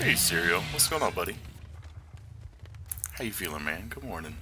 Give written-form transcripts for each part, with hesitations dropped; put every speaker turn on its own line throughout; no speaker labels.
Hey, Serial. What's going on, buddy? How you feeling, man? Good morning.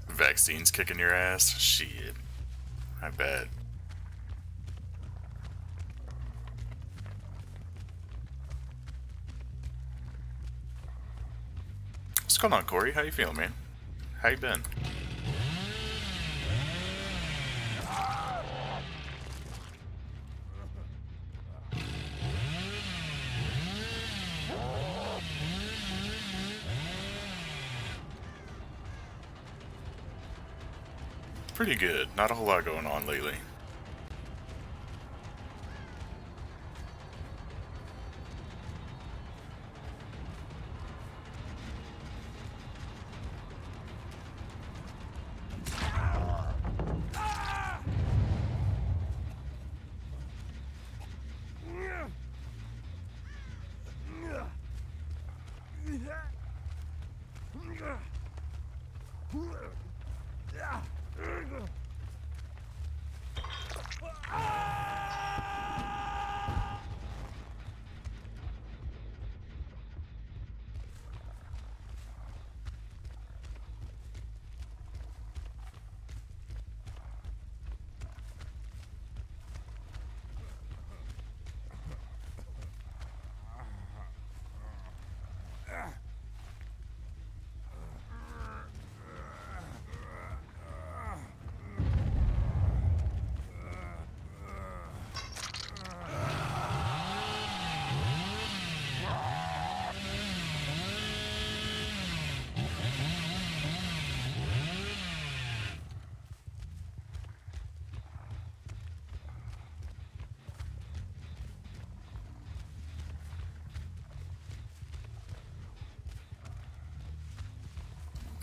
Vaccine's kicking your ass? Shit. I bet. What's going on, Corey? How you feeling, man? How you been? Pretty good. Not a whole lot going on lately.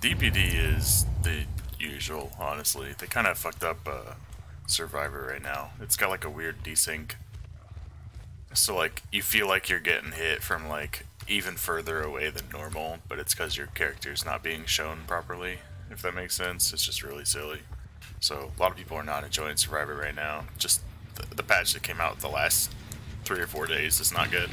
DPD is the usual, honestly. They kind of fucked up Survivor right now. It's got like a weird desync. So like, you feel like you're getting hit from like even further away than normal, but it's because your character's not being shown properly, if that makes sense. It's just really silly. So a lot of people are not enjoying Survivor right now. Just the patch that came out the last 3 or 4 days is not good.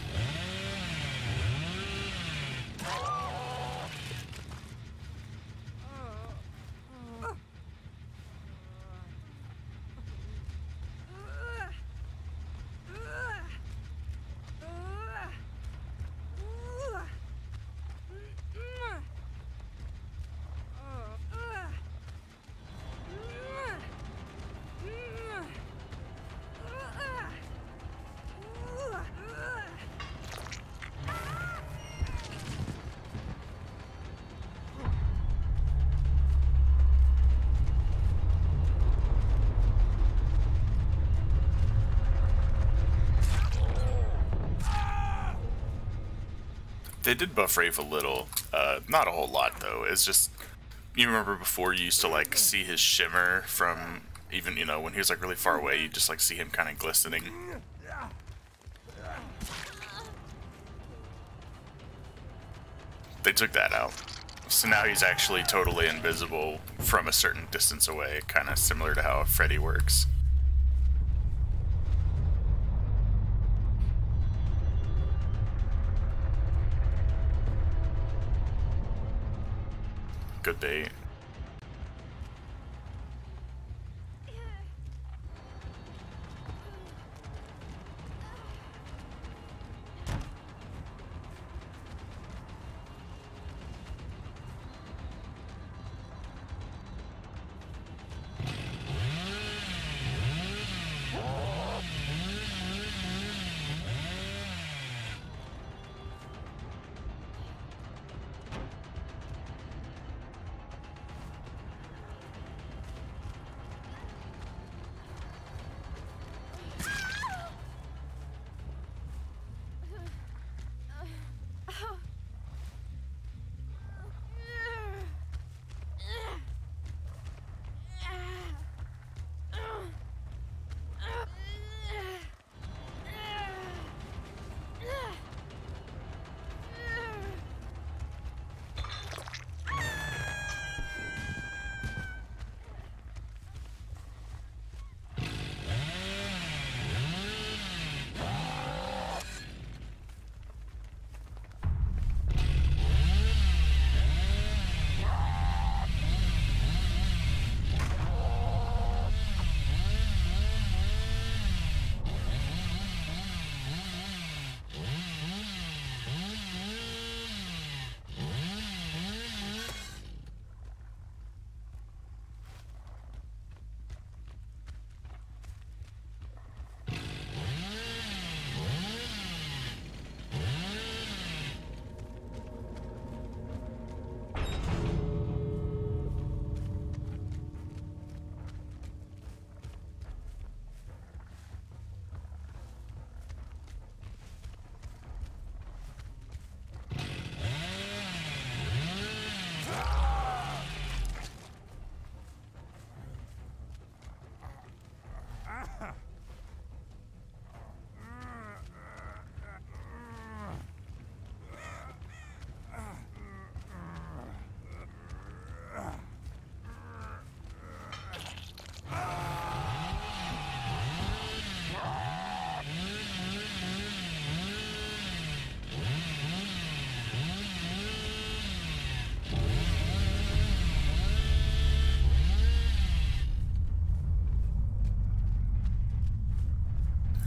They did buff Rafe a little, not a whole lot though. It's just, you remember before you used to like see his shimmer from even, you know, when he was like really far away, you just like see him kind of glistening. they took that out. So now he's actually totally invisible from a certain distance away, kind of similar to how Freddy works. Good bait.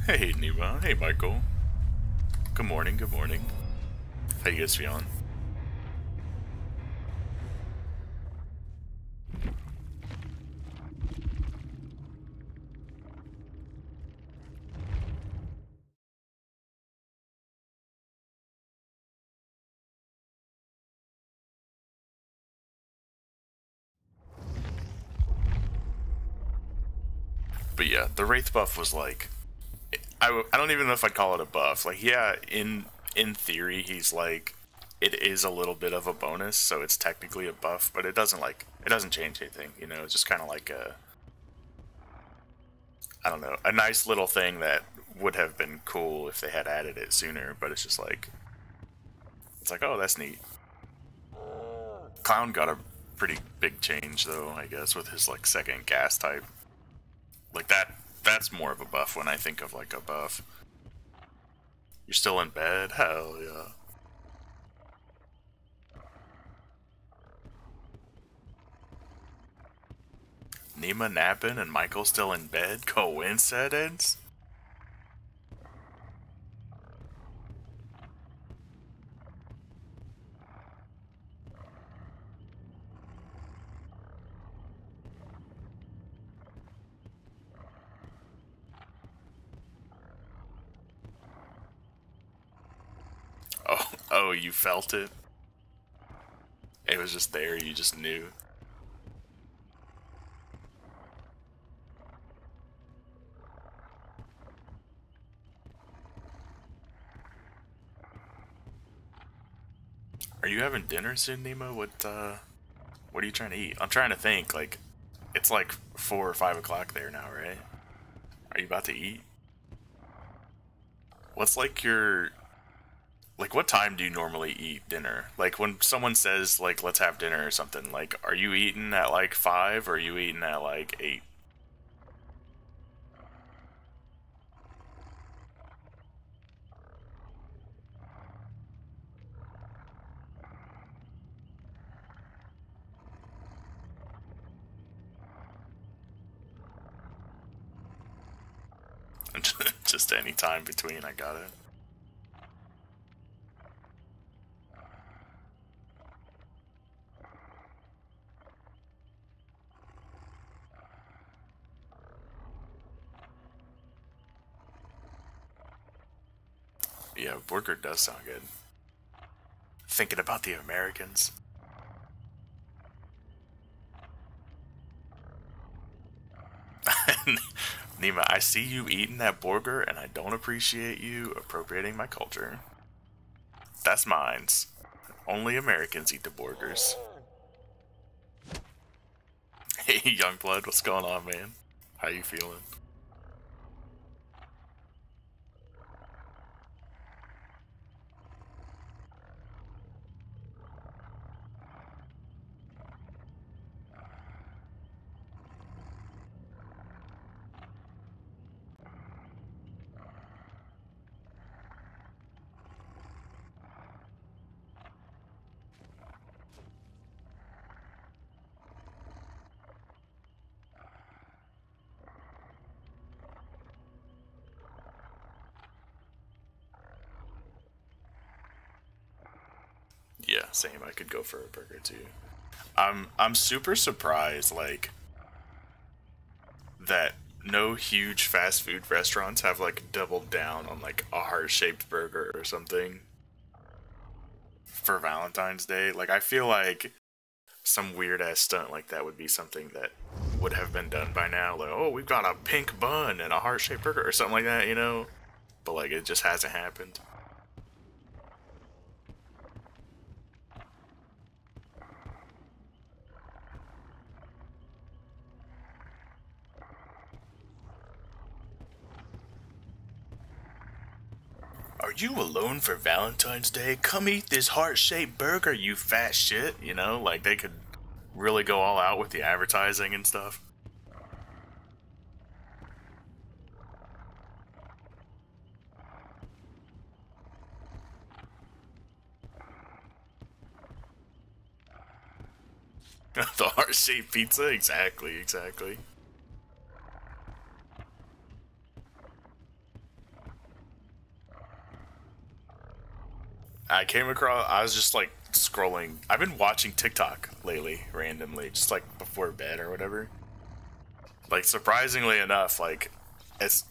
Hey, Neva. Hey, Michael. Good morning, good morning. How you guys feeling? But yeah, the Wraith buff was like... I don't even know if I'd call it a buff. Like, yeah, in theory, he's like... It is a little bit of a bonus, so it's technically a buff, but it doesn't, like... It doesn't change anything, you know? It's just kind of like a... I don't know, a nice little thing that would have been cool if they had added it sooner, but it's just like... It's like, oh, that's neat. Clown got a pretty big change, though, I guess, with his, like, second gas type. Like, that's more of a buff when I think of, like, a buff. You're still in bed? Hell yeah. Nima napping and Michael still in bed? Coincidence? Oh, you felt it? It was just there, you just knew. Are you having dinner soon, Nemo? What are you trying to eat? I'm trying to think, like, it's like 4 or 5 o'clock there now, right? Are you about to eat? What's like Like, what time do you normally eat dinner? Like, when someone says, like, let's have dinner or something, like, are you eating at, like, 5 or are you eating at, like, 8? Just any time between, I got it. Yeah, burger does sound good. Thinking about the Americans. Nima, I see you eating that burger and I don't appreciate you appropriating my culture. That's mine's. Only Americans eat the burgers. Hey, Youngblood, what's going on, man? How you feeling? Yeah, same. I could go for a burger too. I'm super surprised, like, that no huge fast food restaurants have like doubled down on like a heart-shaped burger or something for Valentine's Day. Like, I feel like some weird ass stunt like that would be something that would have been done by now. Like, oh, we've got a pink bun and a heart-shaped burger or something like that, you know? But like, it just hasn't happened. Are you alone for Valentine's Day? Come eat this heart-shaped burger, you fat shit. You know, like, they could really go all out with the advertising and stuff. The heart-shaped pizza? Exactly, exactly. I was just like scrolling. I've been watching TikTok lately, randomly, just like before bed or whatever. Like, surprisingly enough, like, as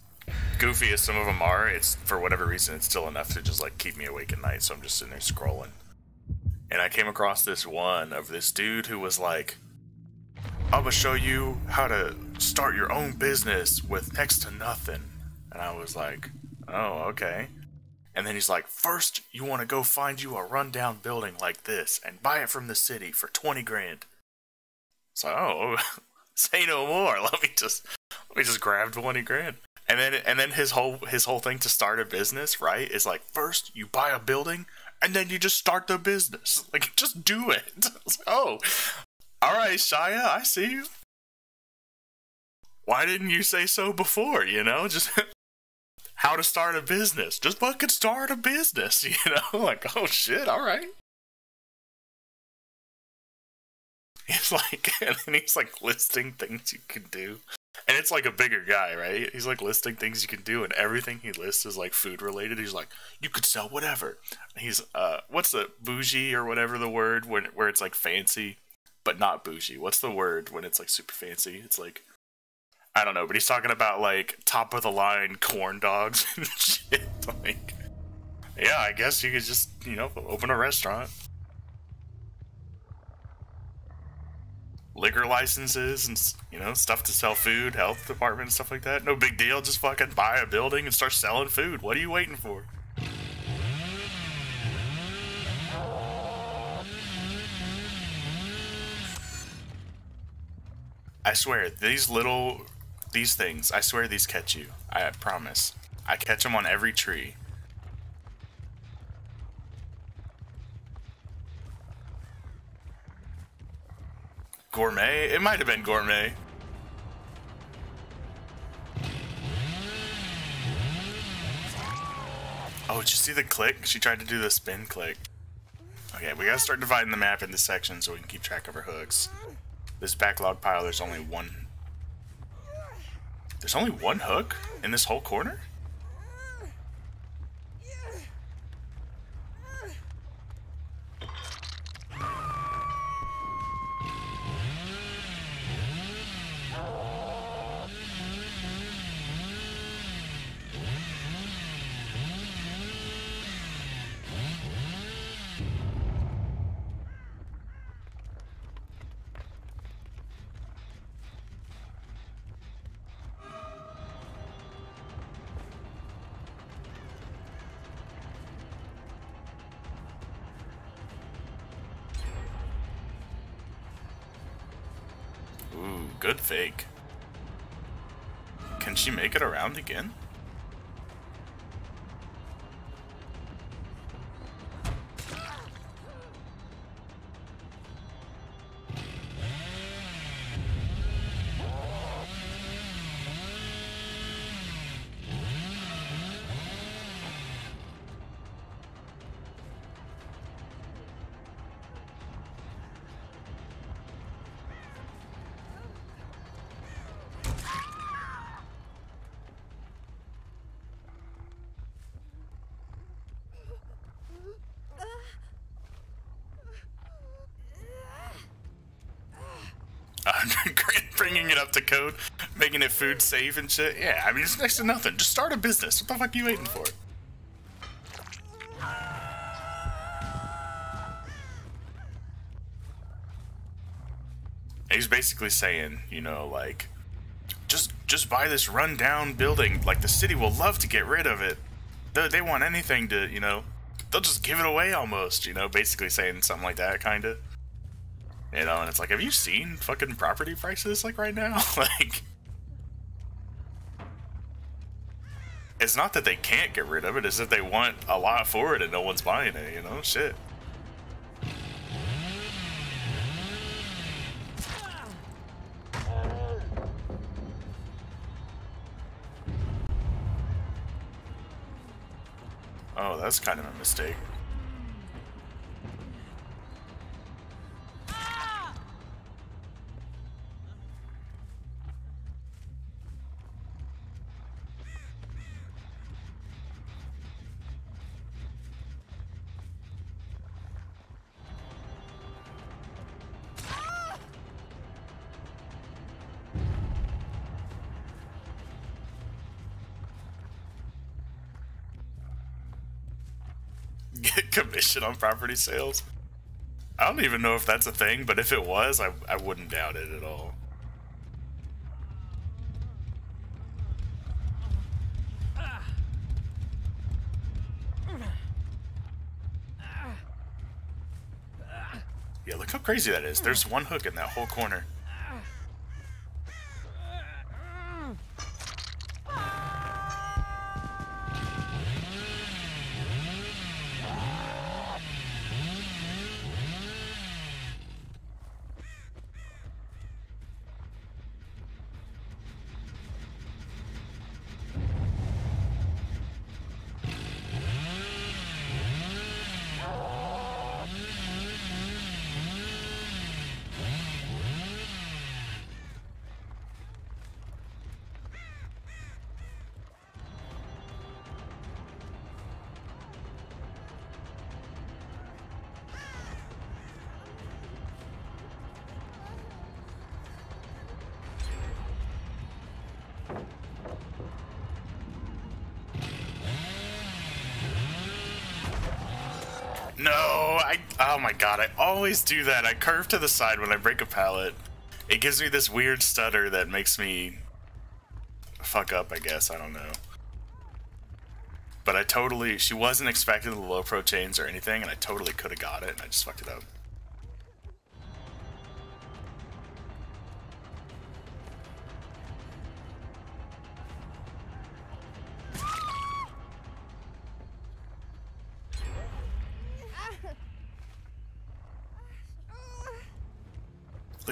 goofy as some of them are, it's, for whatever reason, it's still enough to just like keep me awake at night, so I'm just sitting there scrolling. And I came across this one of this dude who was like, I'm gonna show you how to start your own business with next to nothing. And I was like, oh, okay. And then he's like, first, you want to go find you a rundown building like this and buy it from the city for 20 grand. So, oh, say no more. Let me just grab 20 grand. And then his whole thing to start a business, right, is like, first you buy a building and then you just start the business. Like, just do it. I was like, oh, all right, Shia, I see you. Why didn't you say so before, you know? Just how to start a business. Just fucking start a business, you know? Like, oh shit, all right. He's like, and then he's like listing things you can do. And it's like a bigger guy, right? He's like listing things you can do, and everything he lists is like food related. He's like, you could sell whatever. He's, what's the bougie or whatever the word where it's like fancy, but not bougie? What's the word when it's like super fancy? It's like, I don't know, but he's talking about like top of the line corn dogs and shit. Like, yeah, I guess you could just, you know, open a restaurant. Liquor licenses and, you know, stuff to sell food, health department and stuff like that. No big deal, just fucking buy a building and start selling food. What are you waiting for? I swear, these things, I swear these catch you. I promise. I catch them on every tree. Gourmet? It might have been gourmet. Oh, did you see the click? She tried to do the spin click. Okay, we gotta start dividing the map into sections so we can keep track of our hooks. This backlog pile, there's only one. There's only one hook in this whole corner? Ooh, good fake. Can she make it around again? Bringing it up to code, making it food safe and shit. Yeah, I mean, it's next to nothing. Just start a business. What the fuck are you waiting for? He's basically saying, you know, like, just buy this rundown building. Like, the city will love to get rid of it. They want anything to, you know, they'll just give it away almost, you know, basically saying something like that, kind of. You know, and it's like, have you seen fucking property prices, like, right now? Like, it's not that they can't get rid of it, it's that they want a lot for it and no one's buying it, you know? Shit. Oh, that's kind of a mistake. Get commission on property sales? I don't even know if that's a thing, but if it was, I wouldn't doubt it at all. Yeah, look how crazy that is. There's one hook in that whole corner. No, oh my god, I always do that. I curve to the side when I break a pallet. It gives me this weird stutter that makes me fuck up, I guess, I don't know. But I totally, she wasn't expecting the low pro chains or anything, and I totally could have got it, and I just fucked it up.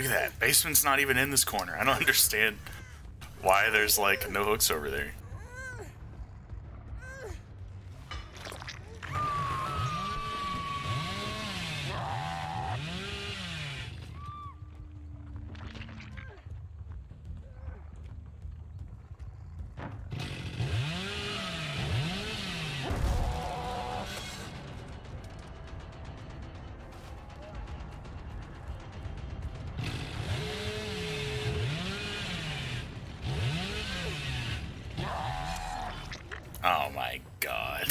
Look at that. Basement's not even in this corner. I don't understand why there's like no hooks over there. Oh my god.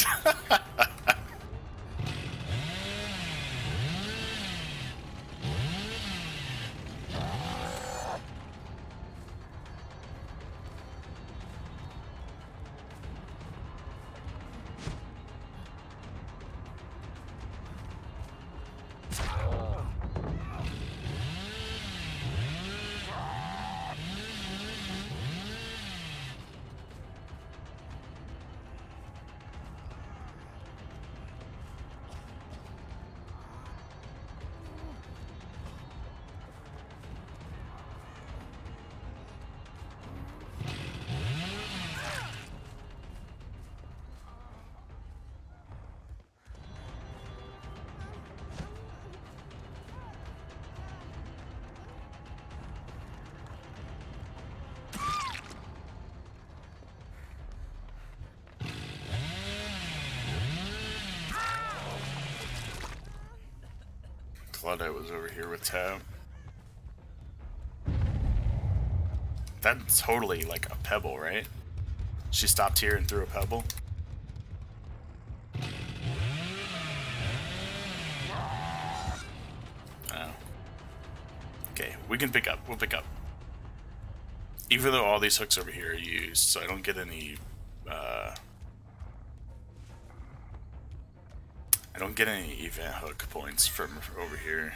Claudette was over here with Tab. That's totally like a pebble, right? She stopped here and threw a pebble. Oh. Okay, we can pick up. We'll pick up. Even though all these hooks over here are used, so I don't get any, I don't get any event hook points from over here.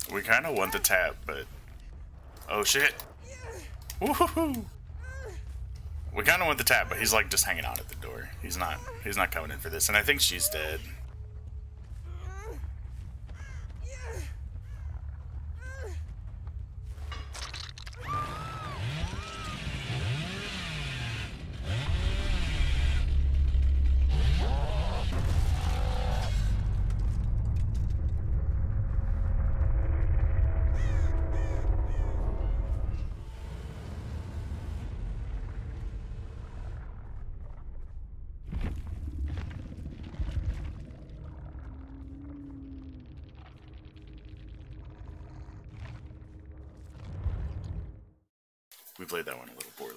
We kind of want the tap, but... Oh shit! Woohoo! We kind of want the tap, but he's like just hanging out at the door. He's not coming in for this, and I think she's dead. We played that one a little poorly.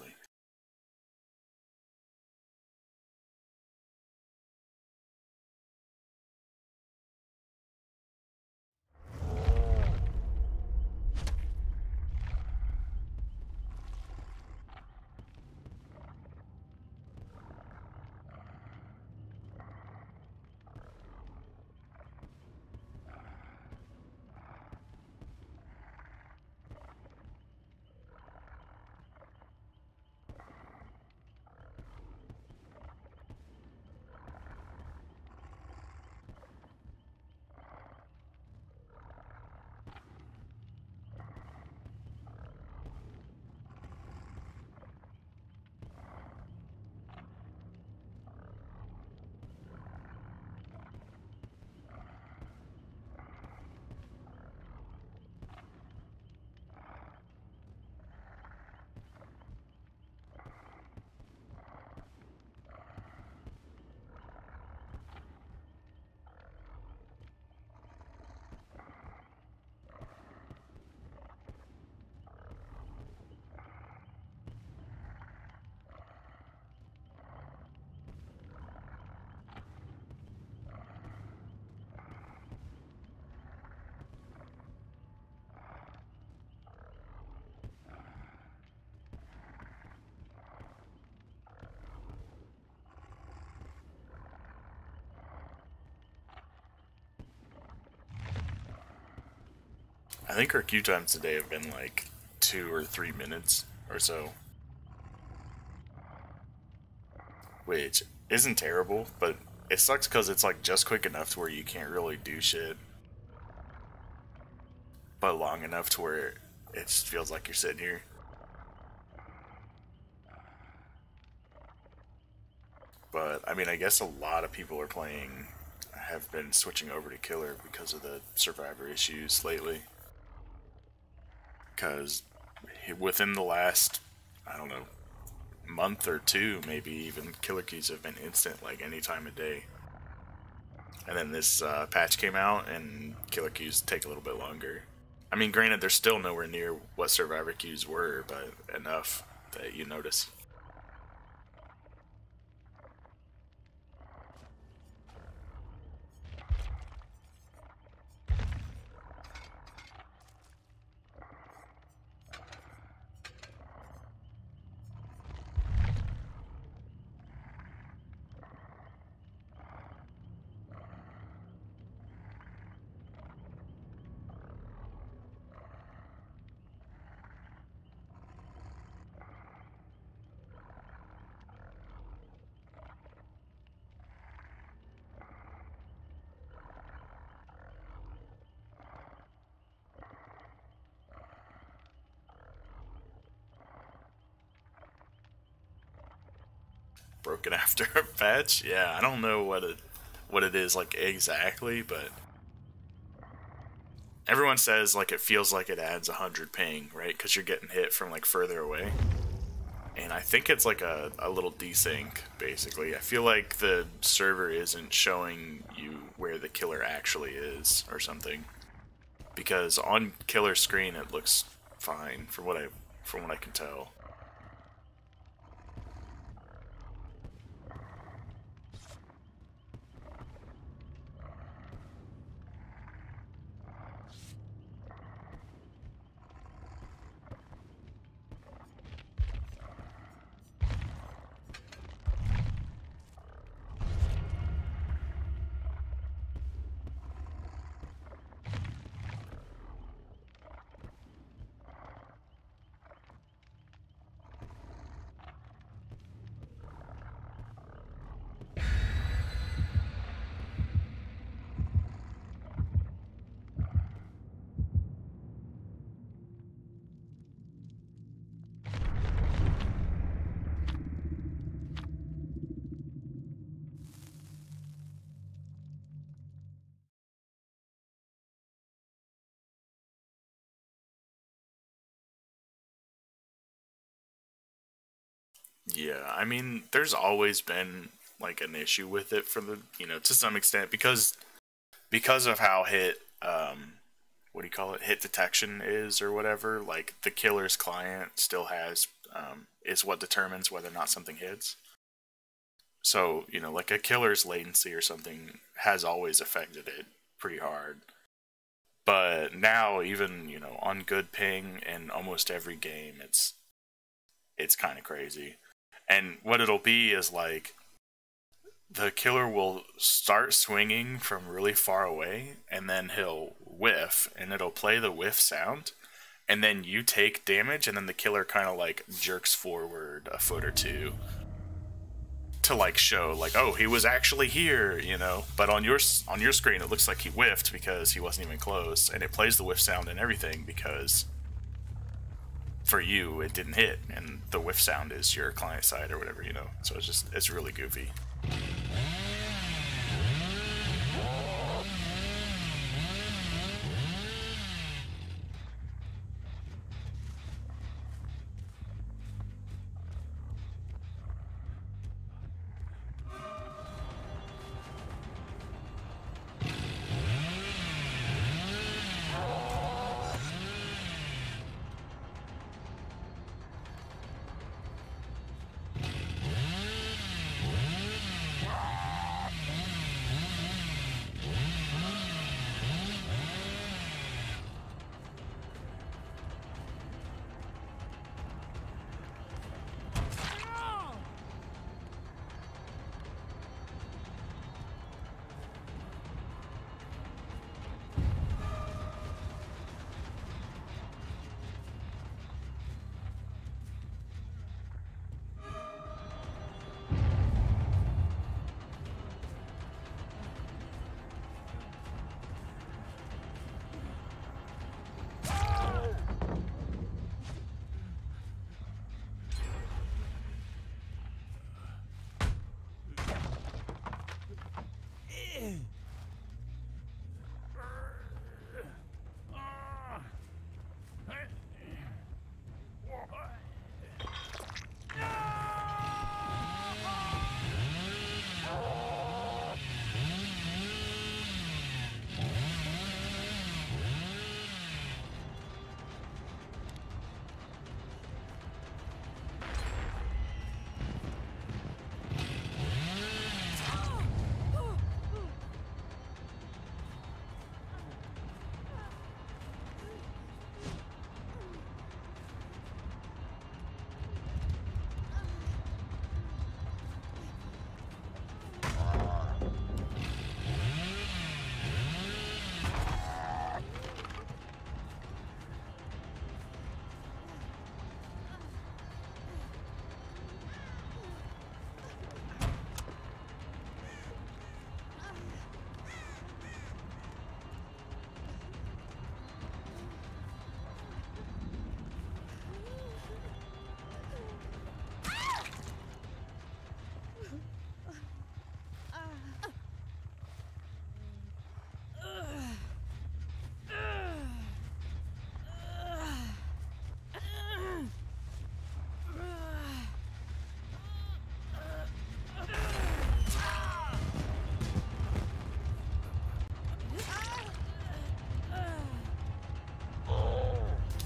I think our queue times today have been like 2 or 3 minutes or so. Which isn't terrible, but it sucks because it's like just quick enough to where you can't really do shit. But long enough to where it just feels like you're sitting here. But, I mean, I guess a lot of people have been switching over to Killer because of the survivor issues lately. Because within the last, I don't know, month or two, maybe even, killer keys have been instant, like any time of day. And then this patch came out, and killer queues take a little bit longer. I mean, granted, they're still nowhere near what survivor queues were, but enough that you notice. Broken after a patch? Yeah, I don't know what it is like exactly, but everyone says like it feels like it adds 100 ping, right? Because you're getting hit from like further away. And I think it's like a little desync, basically. I feel like the server isn't showing you where the killer actually is or something. Because on killer screen it looks fine from what I can tell. Yeah, I mean, there's always been like an issue with it for the, to some extent because of how what do you call it, hit detection is or whatever. Like the killer's client still has is what determines whether or not something hits. So, like a killer's latency or something has always affected it pretty hard. But now, even, on good ping in almost every game, it's kind of crazy. And what it'll be is like the killer will start swinging from really far away, and then he'll whiff, and it'll play the whiff sound, and then you take damage, and then the killer kind of like jerks forward a foot or two to like show like, oh, he was actually here, But on your screen, it looks like he whiffed because he wasn't even close, and it plays the whiff sound and everything because for you it didn't hit, and the whiff sound is your client side or whatever, So it's really goofy.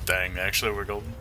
Dang, actually we're golden.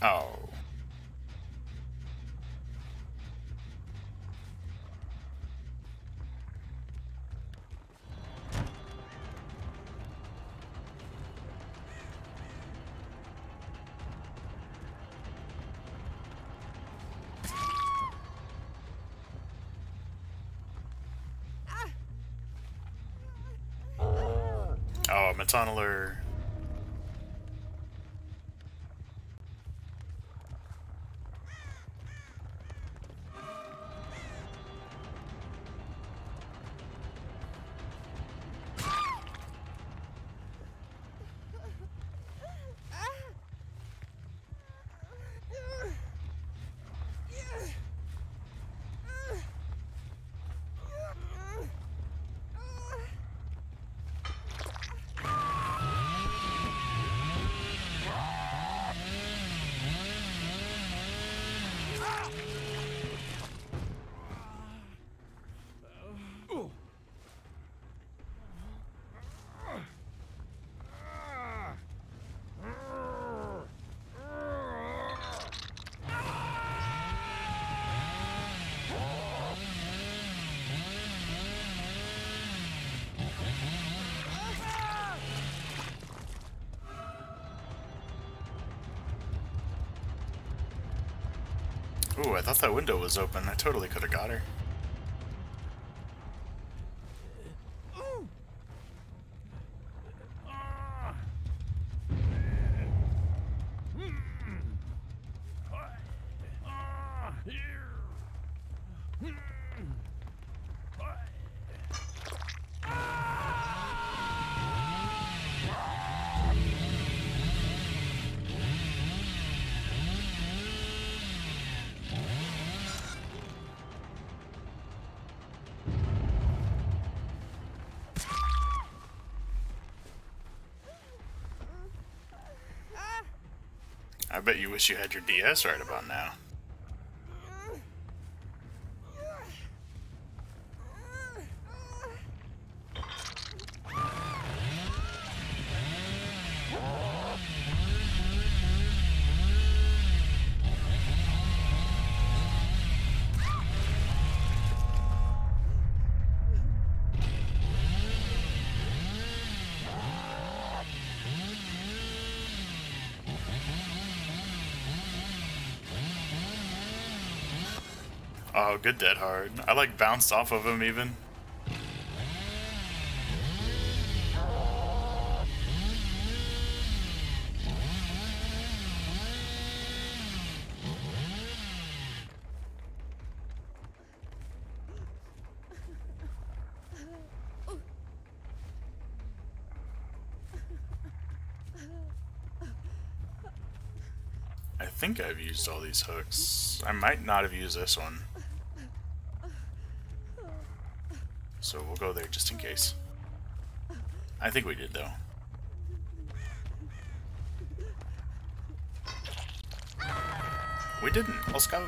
Oh. Oh, Metannaler. Ooh, I thought that window was open. I totally could have got her. I bet you wish you had your DS right about now. Oh, good dead hard. I like bounced off of him even. I think I've used all these hooks. I might not have used this one. So we'll go there just in case. I think we did though. We didn't. Let's go.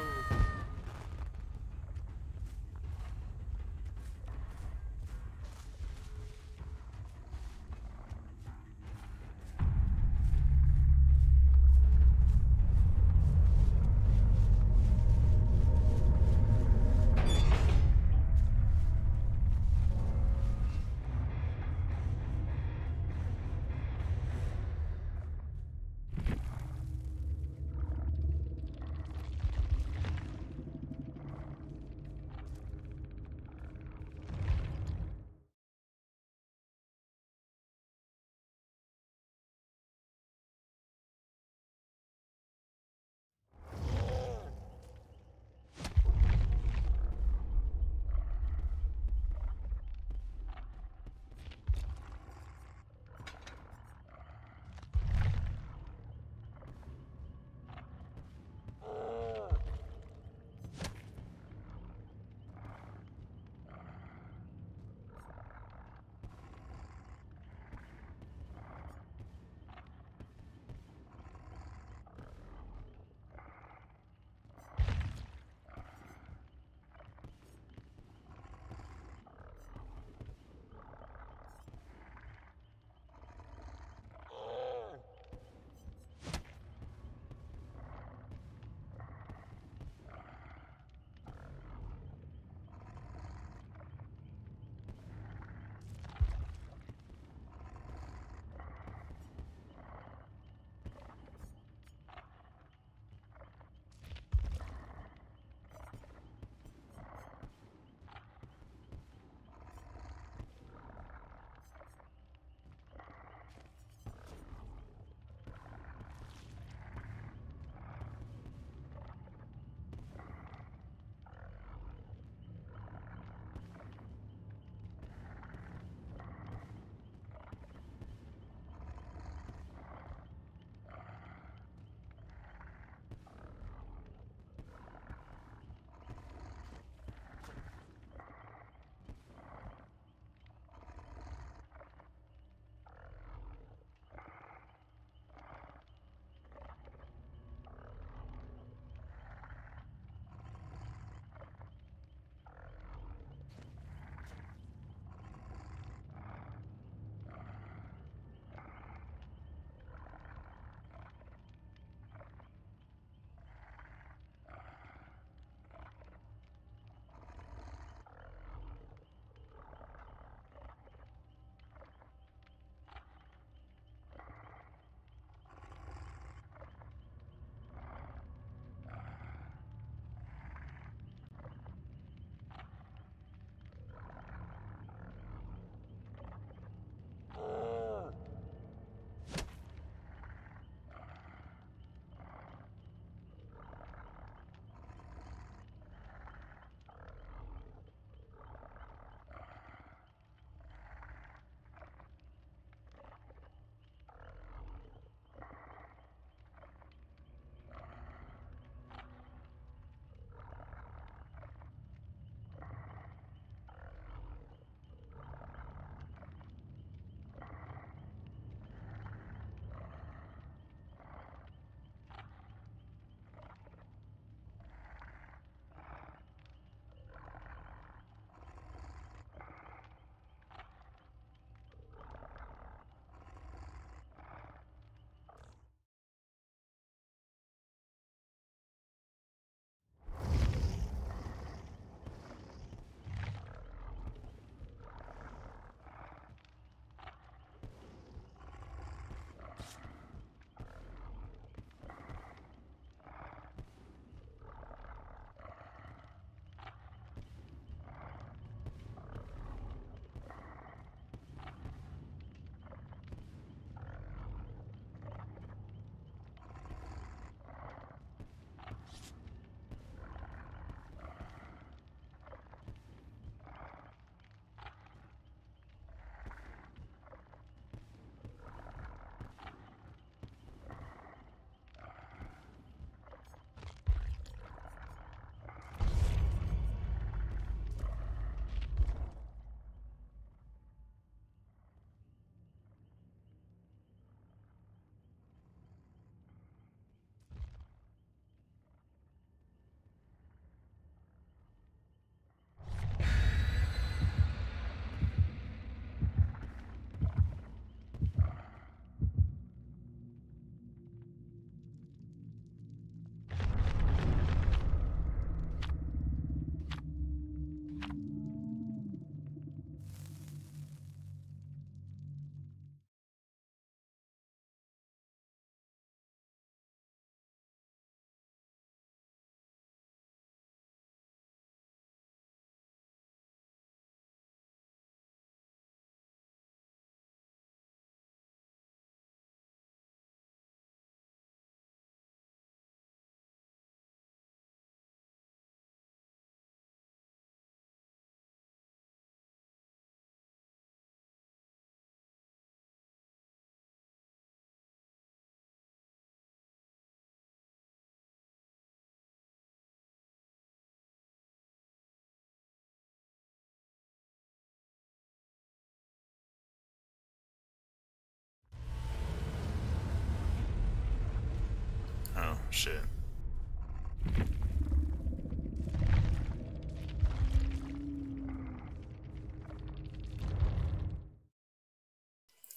shit.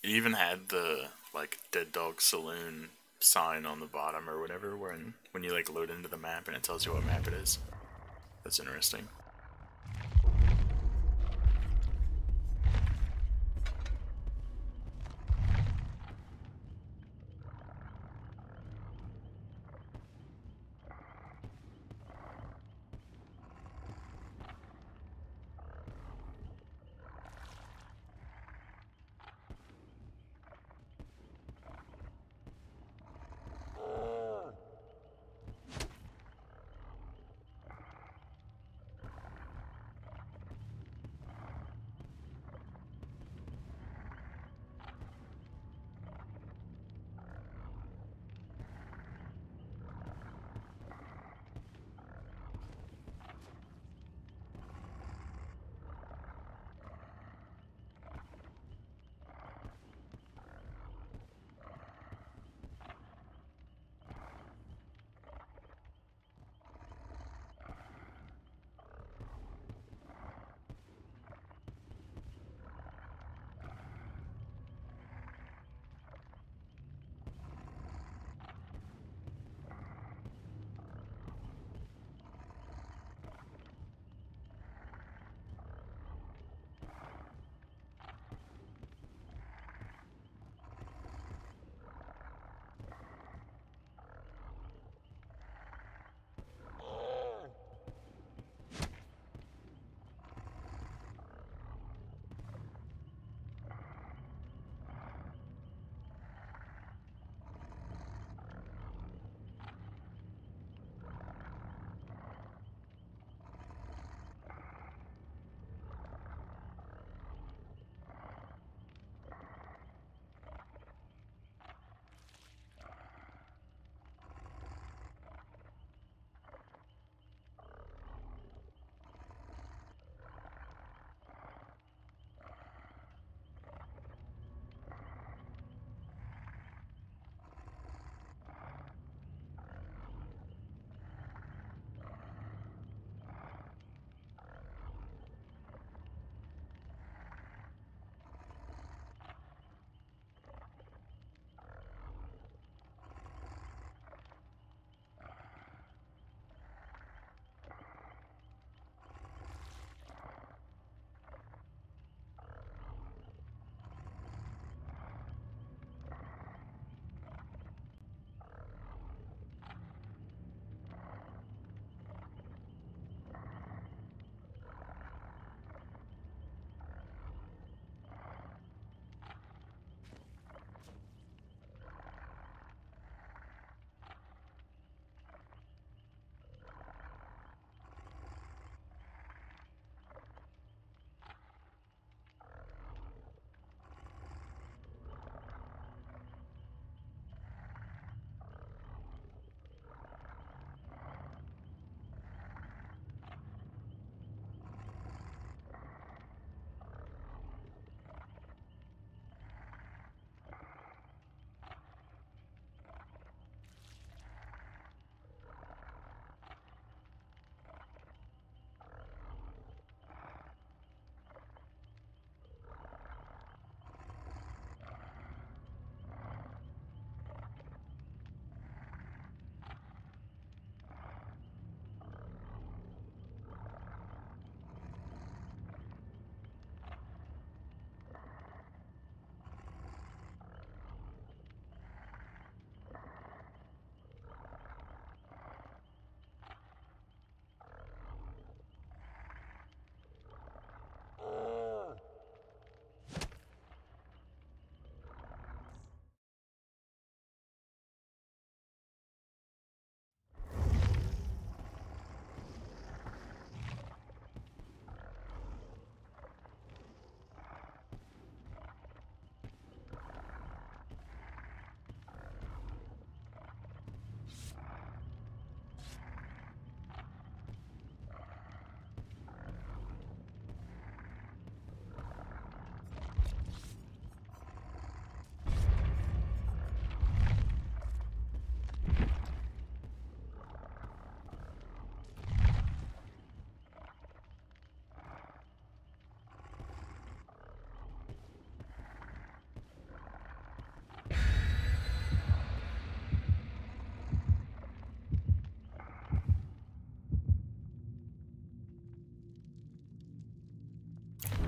It even had the like Dead Dog Saloon sign on the bottom or whatever when you like load into the map and it tells you what map it is. That's interesting.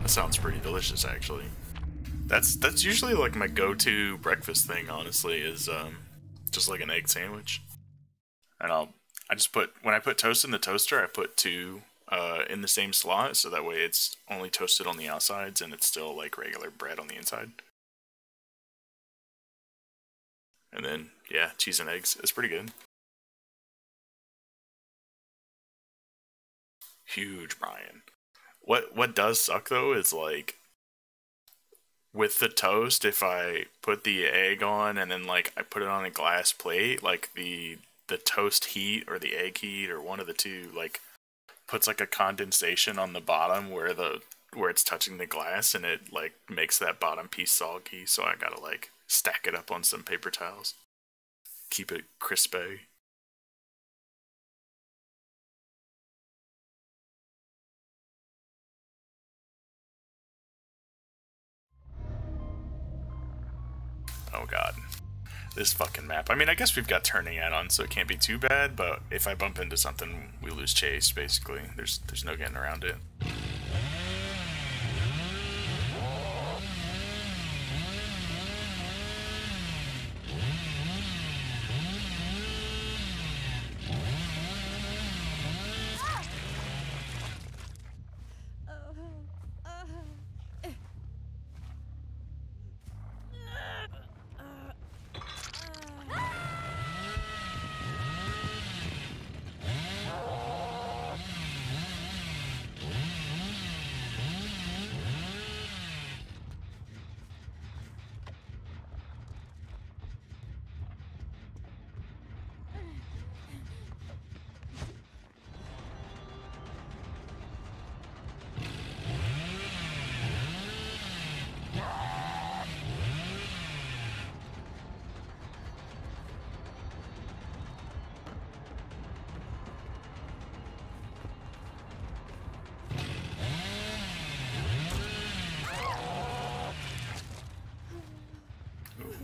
That sounds pretty delicious, actually. That's usually like my go-to breakfast thing, honestly, is just like an egg sandwich. And I just put, when I put toast in the toaster, I put two in the same slot, so that way it's only toasted on the outsides and it's still like regular bread on the inside. And then, yeah, cheese and eggs. It's pretty good. Huge Brian. What does suck though is like with the toast, if I put the egg on and then like I put it on a glass plate, like the toast heat or the egg heat or one of the two like puts like a condensation on the bottom where it's touching the glass, and it like makes that bottom piece soggy, so I gotta like stack it up on some paper towels. Keep it crispy. Oh god. This fucking map. I mean, I guess we've got turning add-on, so it can't be too bad, but if I bump into something, we lose chase, basically. There's no getting around it.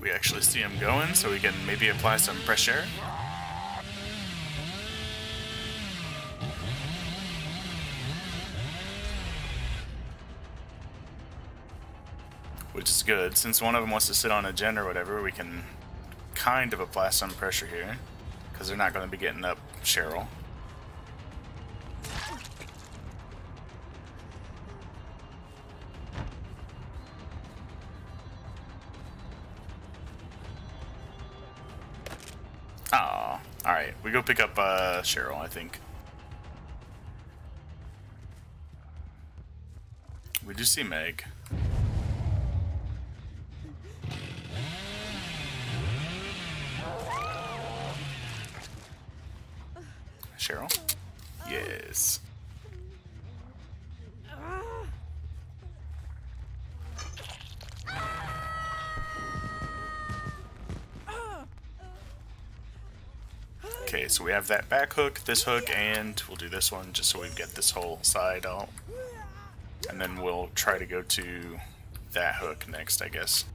We actually see him going, so we can maybe apply some pressure. Which is good. Since one of them wants to sit on a gen or whatever, we can kind of apply some pressure here, because they're not going to be getting up Cheryl. Oh, alright. We go pick up Cheryl, I think. We do see Meg. Cheryl? Yes. Okay, so we have that back hook, this hook, and we'll do this one just so we get this whole side out. And then we'll try to go to that hook next, I guess.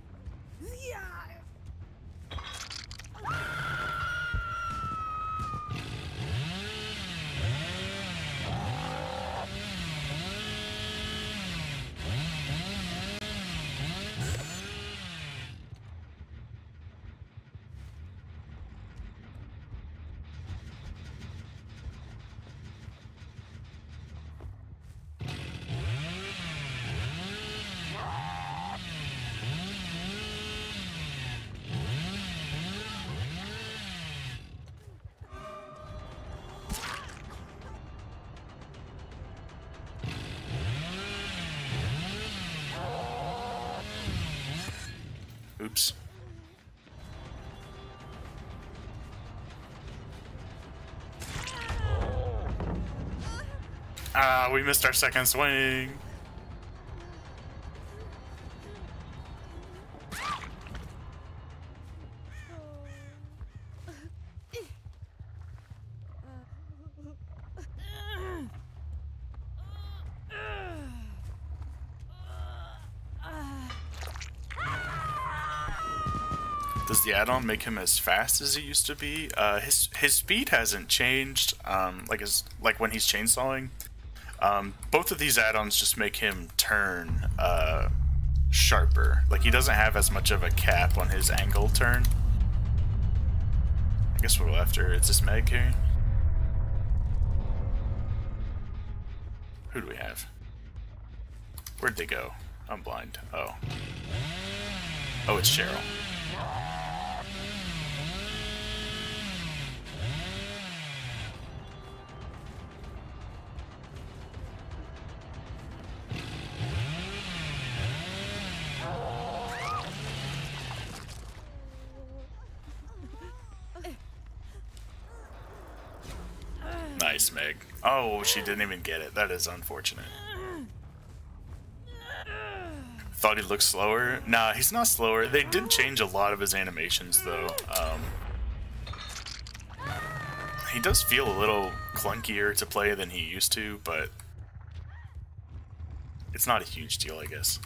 Oops. Ah, we missed our second swing. Does the add-on make him as fast as he used to be? His speed hasn't changed. Like when he's chainsawing, Both of these add-ons just make him turn sharper. Like, he doesn't have as much of a cap on his angle turn. I guess we'll go after, is this Meg here? Who do we have? Where'd they go? I'm blind. Oh. Oh, it's Cheryl. Nice, Meg. Oh, she didn't even get it. That is unfortunate. Thought he looked slower. Nah, he's not slower. They did change a lot of his animations, though. He does feel a little clunkier to play than he used to, but it's not a huge deal, I guess.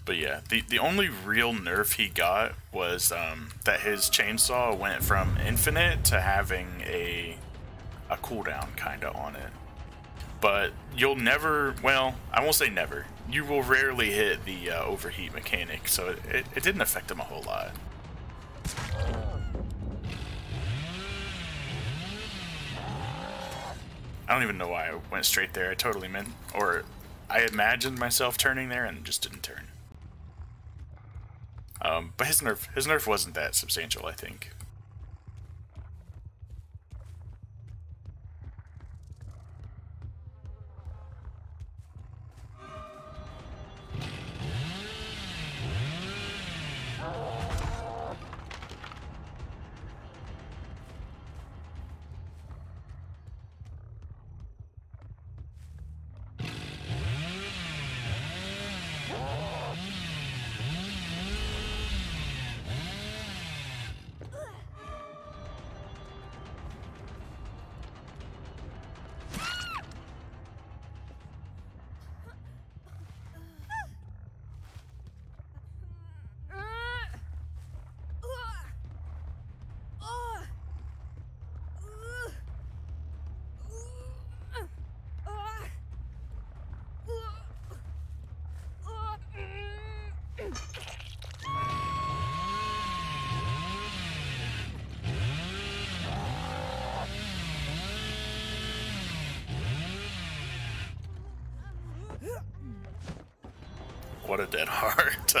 But yeah, the only real nerf he got was that his chainsaw went from infinite to having a cooldown kind of on it. But you'll never, well, I won't say never, you will rarely hit the overheat mechanic, so it didn't affect him a whole lot. I don't even know why I went straight there. I totally meant, or I imagined myself turning there and just didn't turn. But his nerf wasn't that substantial, I think. What a dead heart.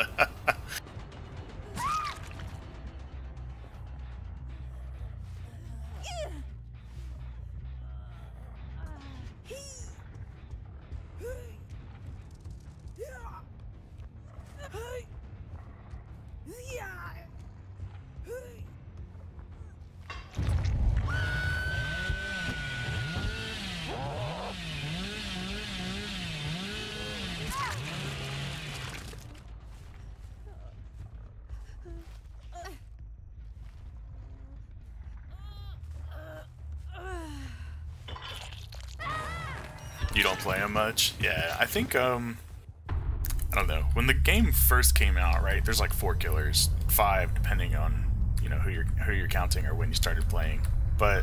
You don't play him much? Yeah, I think, I don't know. When the game first came out, right, there's like 4 killers, 5 depending on, you know, who you're counting or when you started playing. But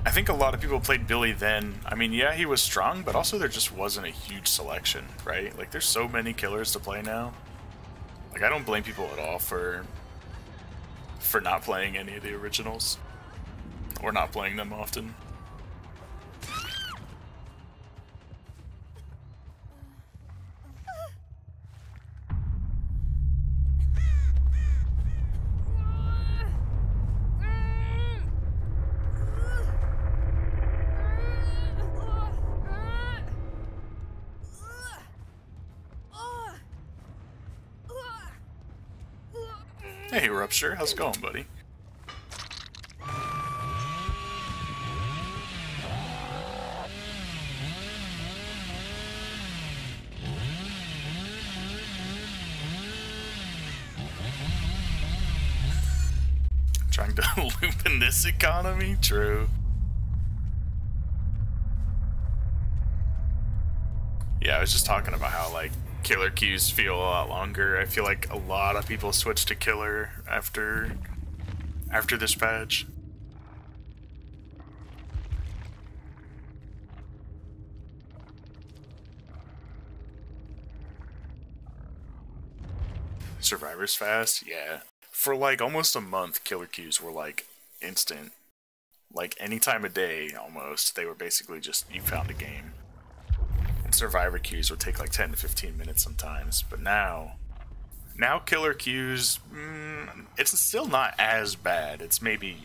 I think a lot of people played Billy then. I mean, yeah, he was strong, but also there just wasn't a huge selection, right? Like, there's so many killers to play now. Like, I don't blame people at all for not playing any of the originals. Or not playing them often. Hey, Rupture, how's it going, buddy? Trying to loop in this economy? True. Yeah, I was just talking about how like killer queues feel a lot longer. I feel like a lot of people switched to killer after this patch. Survivor's fast, yeah. For like almost a month, killer queues were like instant. Like any time of day, almost. They were basically just you found a game. And survivor queues would take like 10 to 15 minutes sometimes. But now killer queues, it's still not as bad. It's maybe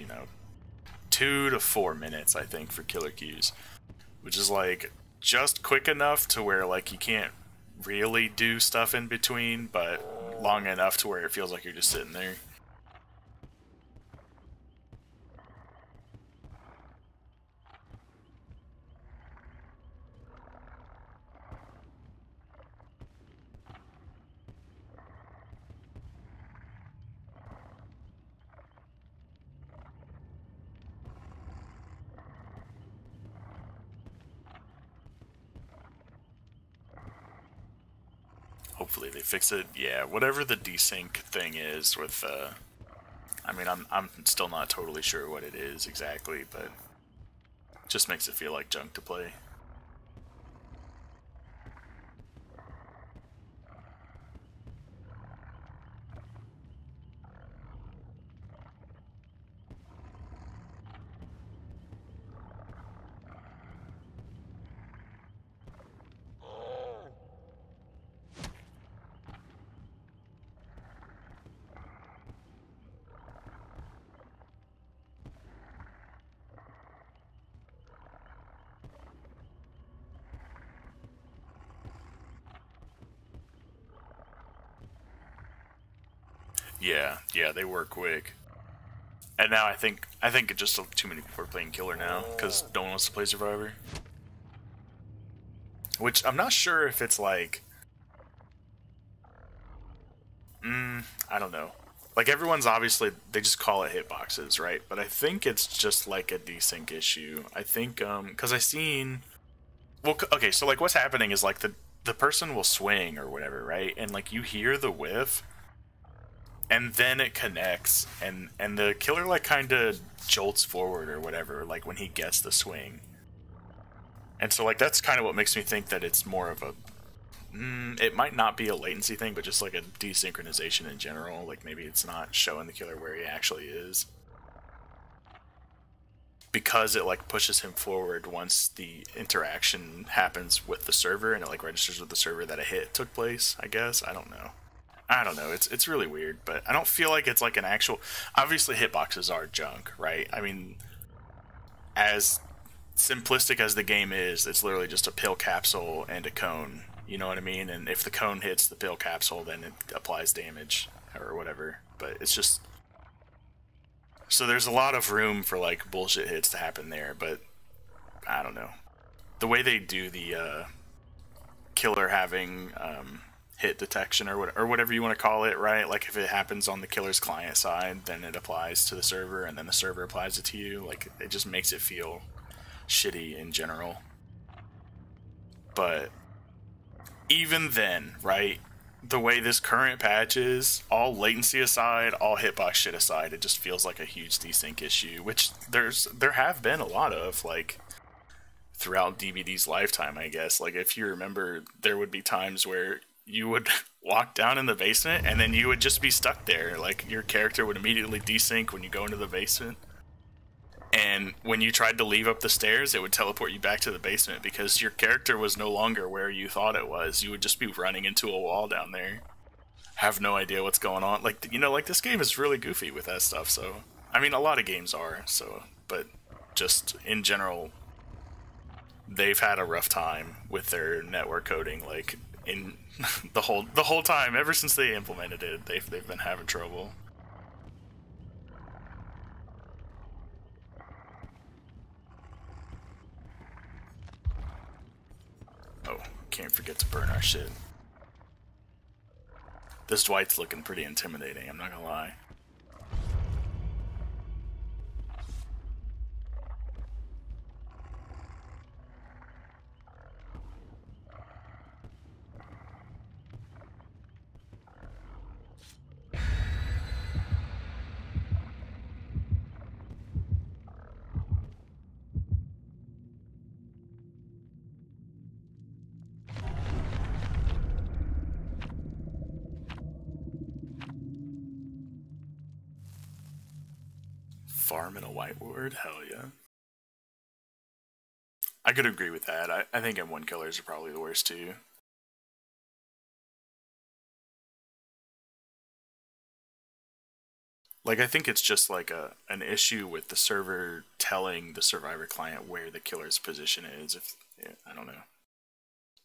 2 to 4 minutes, I think, for killer queues, which is like just quick enough to where like you can't really do stuff in between, but long enough to where it feels like you're just sitting there. Hopefully they fix it. Yeah, whatever the desync thing is with I mean, I'm still not totally sure what it is exactly, but it just makes it feel like junk to play. Yeah, they work quick. And now I think just too many people are playing killer now because no one wants to play survivor. Which I'm not sure if it's like, I don't know. Like everyone's obviously they just call it hitboxes, right? But I think it's just like a desync issue. I think because I seen, well, okay, so like what's happening is like the person will swing or whatever, right? And like you hear the whiff, and then it connects, and the killer like kind of jolts forward or whatever, like when he gets the swing. And so like that's kind of what makes me think that it's more of a it might not be a latency thing, but just like a desynchronization in general. Like maybe it's not showing the killer where he actually is, because it like pushes him forward once the interaction happens with the server, and it like registers with the server that a hit took place. I guess I don't know. It's really weird, but I don't feel like it's like an actual. Obviously, hitboxes are junk, right? I mean, as simplistic as the game is, it's literally just a pill capsule and a cone. You know what I mean? And if the cone hits the pill capsule, then it applies damage or whatever. But it's just, so there's a lot of room for like bullshit hits to happen there. But I don't know, the way they do the killer having hit detection or whatever you want to call it, right? Like if it happens on the killer's client side, then it applies to the server, and then the server applies it to you. Like it just makes it feel shitty in general. But even then, right, the way this current patch is, all latency aside, all hitbox shit aside, it just feels like a huge desync issue, which there have been a lot of, like, throughout DBD's lifetime, I guess. Like, if you remember, there would be times where you would walk down in the basement, and then you would just be stuck there. Like, your character would immediately desync when you go into the basement. And when you tried to leave up the stairs, it would teleport you back to the basement because your character was no longer where you thought it was. You would just be running into a wall down there. Have no idea what's going on. Like, like this game is really goofy with that stuff, so. I mean, a lot of games are, so. But just in general, they've had a rough time with their network coding, like, in the whole time, ever since they implemented it, they've been having trouble. Oh, can't forget to burn our shit. This Dwight's looking pretty intimidating, I'm not gonna lie. farm and a white ward? Hell yeah. I could agree with that. I think M1 killers are probably the worst too. Like, I think it's just like an issue with the server telling the survivor client where the killer's position is. If yeah, I don't know.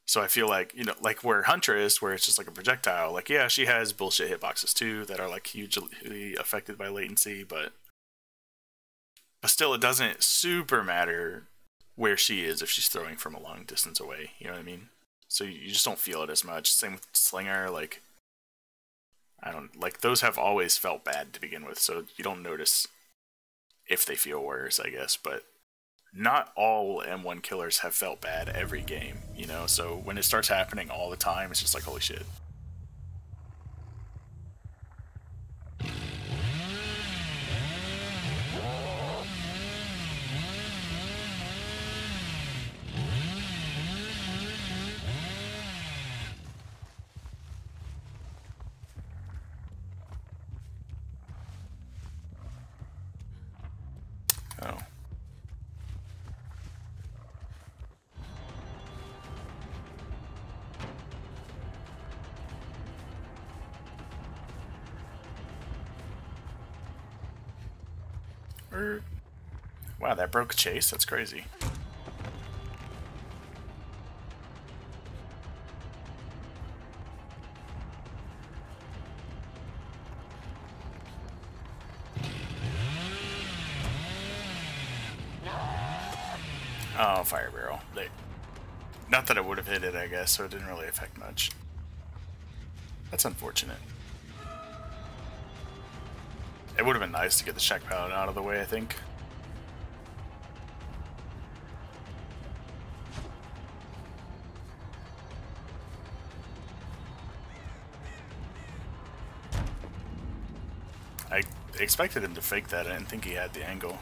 So I feel like, you know, like where Huntress, where it's just like a projectile, like, yeah, she has bullshit hitboxes too that are like hugely affected by latency, but still, it doesn't super matter where she is if she's throwing from a long distance away. You know what I mean? So you just don't feel it as much. Same with Slinger. Like, I don't like those have always felt bad to begin with, so you don't notice if they feel worse, I guess. But not all M1 killers have felt bad every game, you know? So when it starts happening all the time, it's just like, holy shit. Oh. Wow, that broke Chase? That's crazy. Oh, fire barrel. Not that it would have hit it, I guess, so it didn't really affect much. That's unfortunate. It would have been nice to get the check pallet out of the way, I think. I expected him to fake that. I didn't think he had the angle.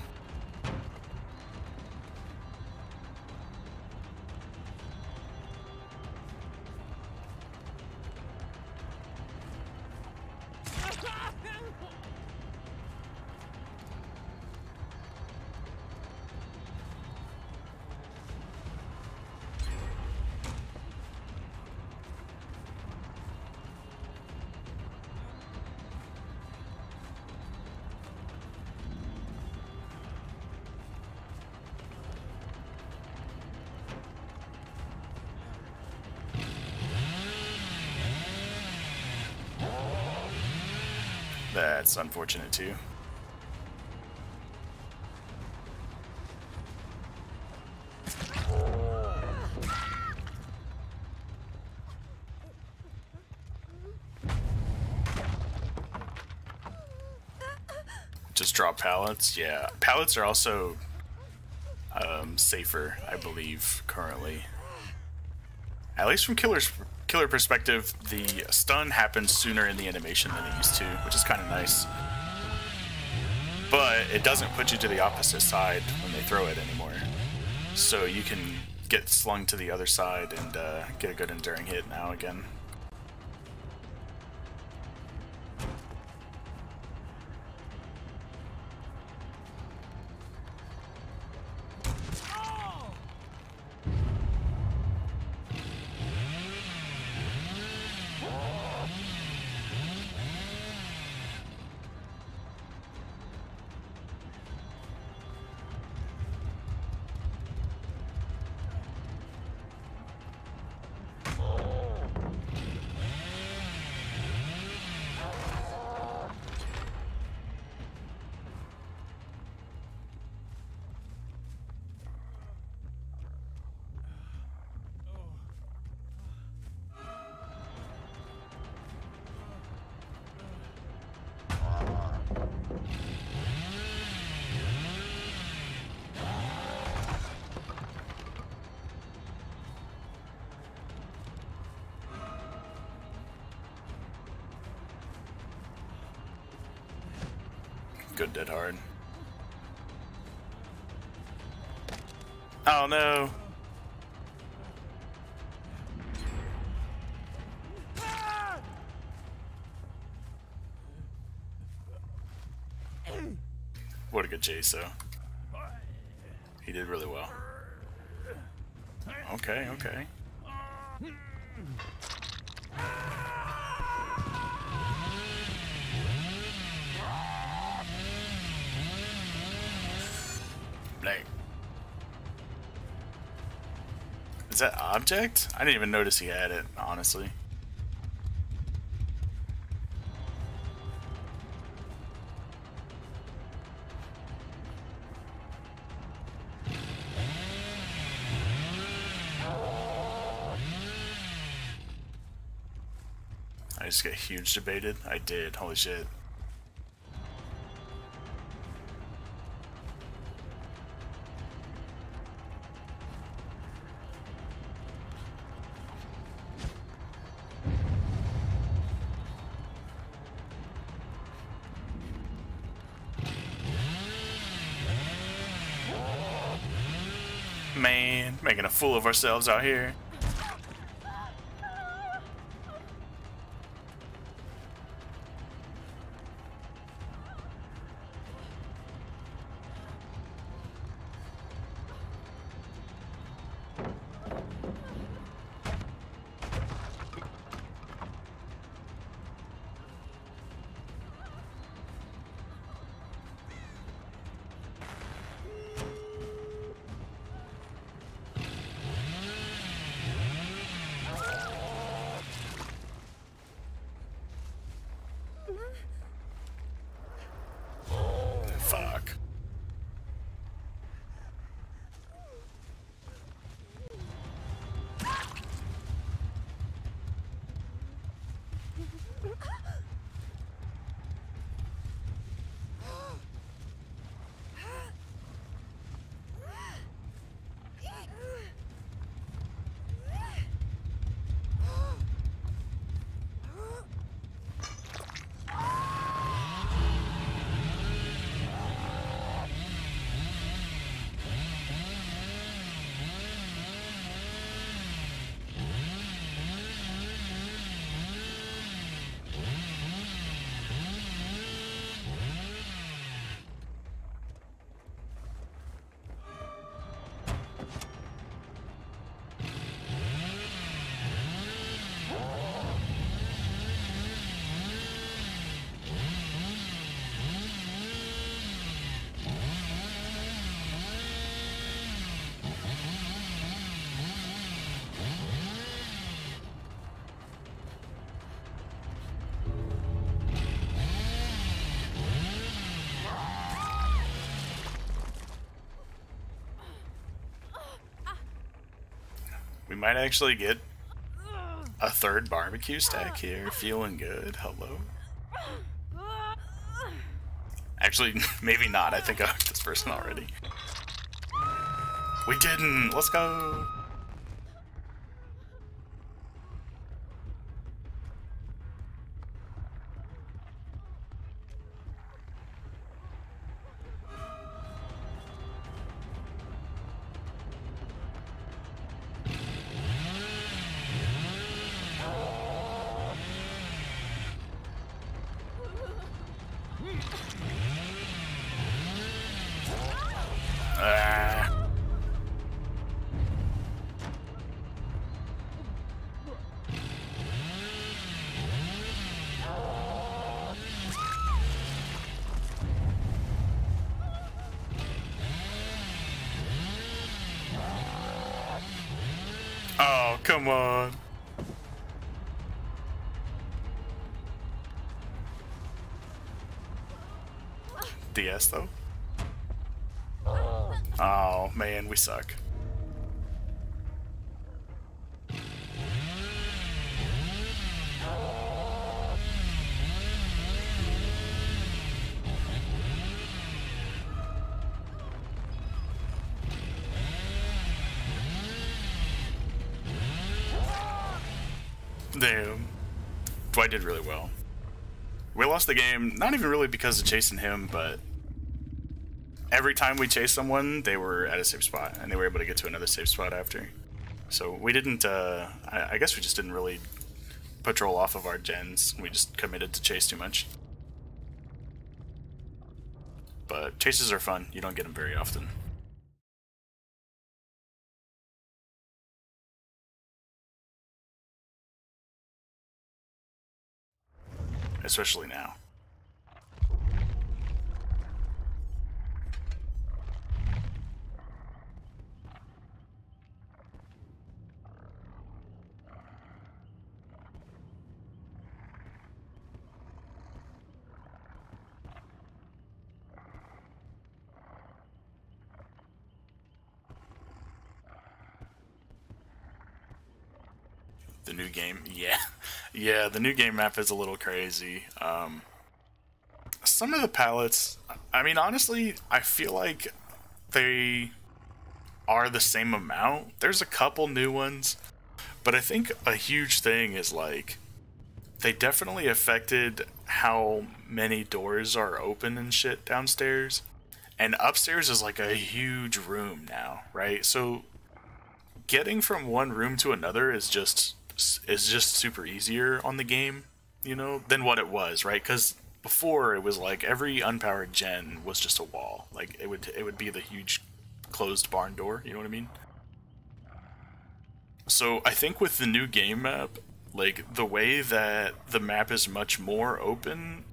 That's unfortunate too. Just drop pallets? Yeah. Pallets are also safer, I believe, currently. At least from killer perspective, the stun happens sooner in the animation than it used to, which is kind of nice. But it doesn't put you to the opposite side when they throw it anymore. So you can get slung to the other side and get a good enduring hit now again. Good dead hard. Oh no! What a good chase, though. He did really well. Okay, okay. Blake. Is that object? I didn't even notice he had it, honestly. I just get huge debated. I did. Holy shit. Man, making a fool of ourselves out here. Fuck. We might actually get a third barbecue stack here. Feeling good. Hello. Actually, maybe not. I think I hooked this person already. We didn't. Let's go. Oh, come on. DS though? Oh man, we suck. Damn. Dwight did really well. We lost the game, not even really because of chasing him, but every time we chased someone, they were at a safe spot, and they were able to get to another safe spot after. So we didn't, I guess we just didn't really patrol off of our gens. We just committed to chase too much. But chases are fun. You don't get them very often. Especially now. The new game, yeah. Yeah, the new game map is a little crazy. Some of the palettes, I mean, honestly, I feel like they are the same amount. There's a couple new ones, but I think a huge thing is like they definitely affected how many doors are open and shit downstairs. And upstairs is like a huge room now, right? So getting from one room to another is just super easier on the game, you know, than what it was, right? Because before it was like every unpowered gen was just a wall. Like it would be the huge closed barn door. You know what I mean? So I think with the new game map, like the way that the map is much more open,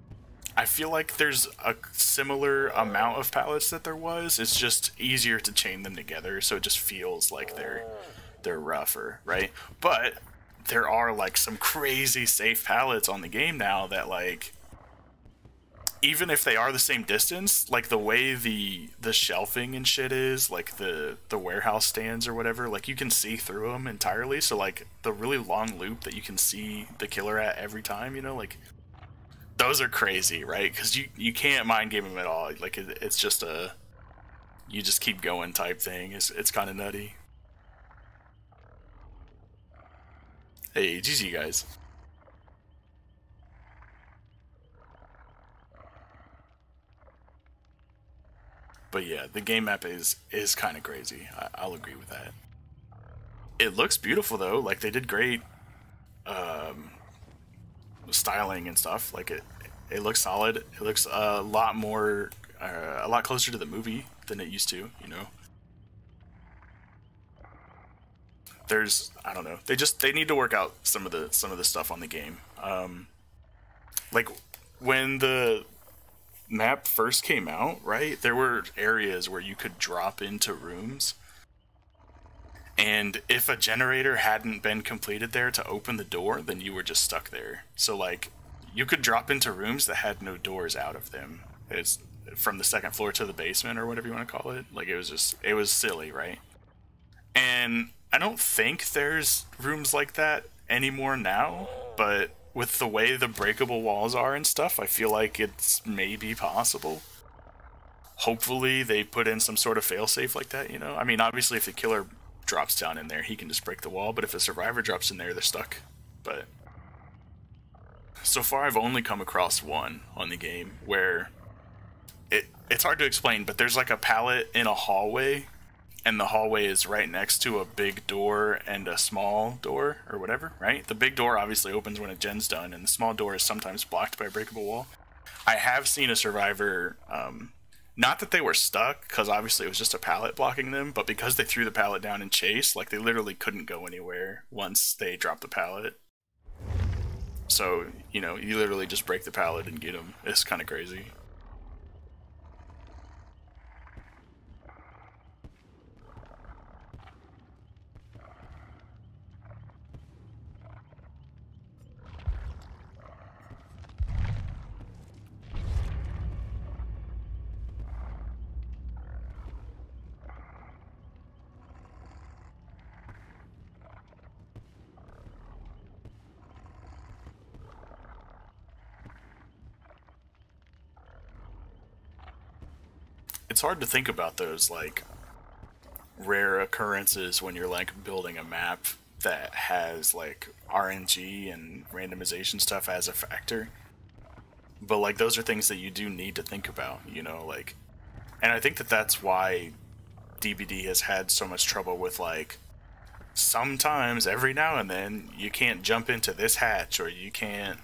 I feel like there's a similar amount of pallets that there was. It's just easier to chain them together, so it just feels like they're rougher, right? But there are like some crazy safe pallets on the game now that like even if they are the same distance, like the way the shelving and shit is, like the warehouse stands or whatever, like you can see through them entirely. So like the really long loop that you can see the killer at every time, you know, like those are crazy, right? Because you can't mind game them at all. Like it's just a you just keep going type thing. It's kind of nutty. Hey, GG guys. But yeah, the game map is kind of crazy. I'll agree with that. It looks beautiful though. Like they did great styling and stuff. Like it looks solid. It looks a lot closer to the movie than it used to. You know, there's I don't know. They need to work out some of the stuff on the game. Like when the map first came out, right? There were areas where you could drop into rooms, and if a generator hadn't been completed there to open the door, then you were just stuck there. So like you could drop into rooms that had no doors out of them. It's from the second floor to the basement or whatever you want to call it. Like it was silly, right? And I don't think there's rooms like that anymore now, but with the way the breakable walls are and stuff, I feel like it's maybe possible. Hopefully they put in some sort of failsafe like that, you know? I mean, obviously if the killer drops down in there, he can just break the wall, but if a survivor drops in there, they're stuck. But so far I've only come across one on the game where it's hard to explain, but there's like a pallet in a hallway, and the hallway is right next to a big door and a small door or whatever, right? The big door obviously opens when a gen's done, and the small door is sometimes blocked by a breakable wall. I have seen a survivor, not that they were stuck, because obviously it was just a pallet blocking them, but because they threw the pallet down and chased, like they literally couldn't go anywhere once they dropped the pallet. So, you know, you literally just break the pallet and get them. It's kind of crazy. It's hard to think about those, like, rare occurrences when you're, like, building a map that has, like, RNG and randomization stuff as a factor. But, like, those are things that you do need to think about, you know, like... And I think that that's why DBD has had so much trouble with, like, sometimes, every now and then, you can't jump into this hatch, or you can't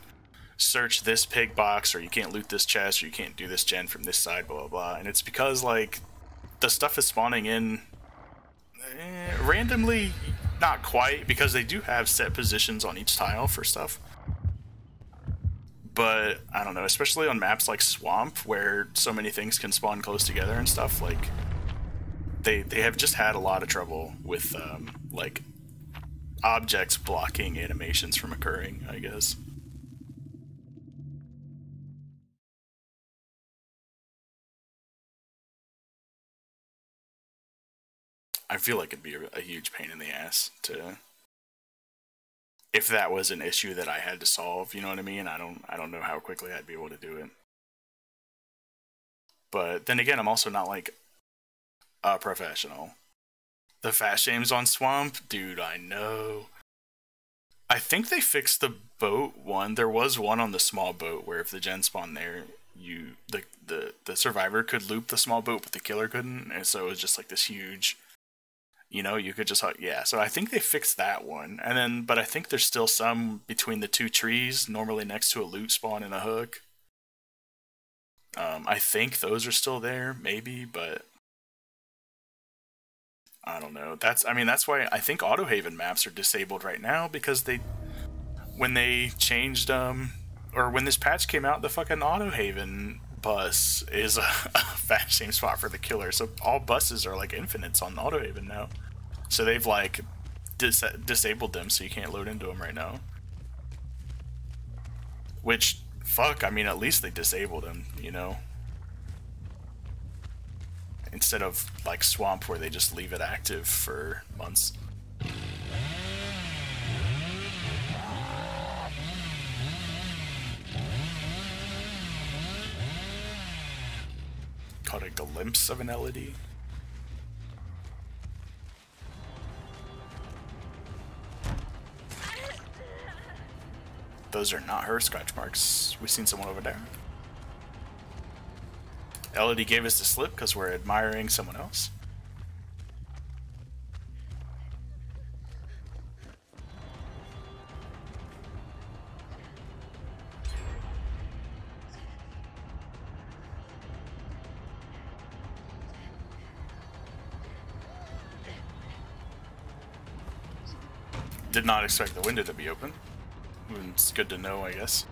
search this pig box, or you can't loot this chest, or you can't do this gen from this side, blah blah blah. And it's because like the stuff is spawning in randomly, not quite, because they do have set positions on each tile for stuff. But I don't know, especially on maps like Swamp, where so many things can spawn close together and stuff, like they have just had a lot of trouble with like objects blocking animations from occurring, I guess. I feel like it'd be a huge pain in the ass to, if that was an issue that I had to solve, you know what I mean? I don't know how quickly I'd be able to do it. But then again, I'm also not like a professional. The fast games on Swamp, dude, I know. I think they fixed the boat one. There was one on the small boat where if the gen spawned there, the survivor could loop the small boat, but the killer couldn't, and so it was just like this huge, you know, you could just, yeah. So I think they fixed that one, and then, but I think there's still some between the two trees, normally next to a loot spawn and a hook. I think those are still there, maybe, but I don't know. I mean, that's why I think Autohaven maps are disabled right now, because when they changed, or when this patch came out, the fucking Autohaven bus is a fast game spot for the killer. So all buses are like infinites on Autohaven now. So they've like disabled them, so you can't load into them right now. Which, fuck, I mean, at least they disabled them, you know? Instead of like Swamp, where they just leave it active for months. Caught a glimpse of an LED. Those are not her scratch marks. We've seen someone over there. LED gave us the slip because we're admiring someone else. Did not expect the window to be open. It's good to know, I guess.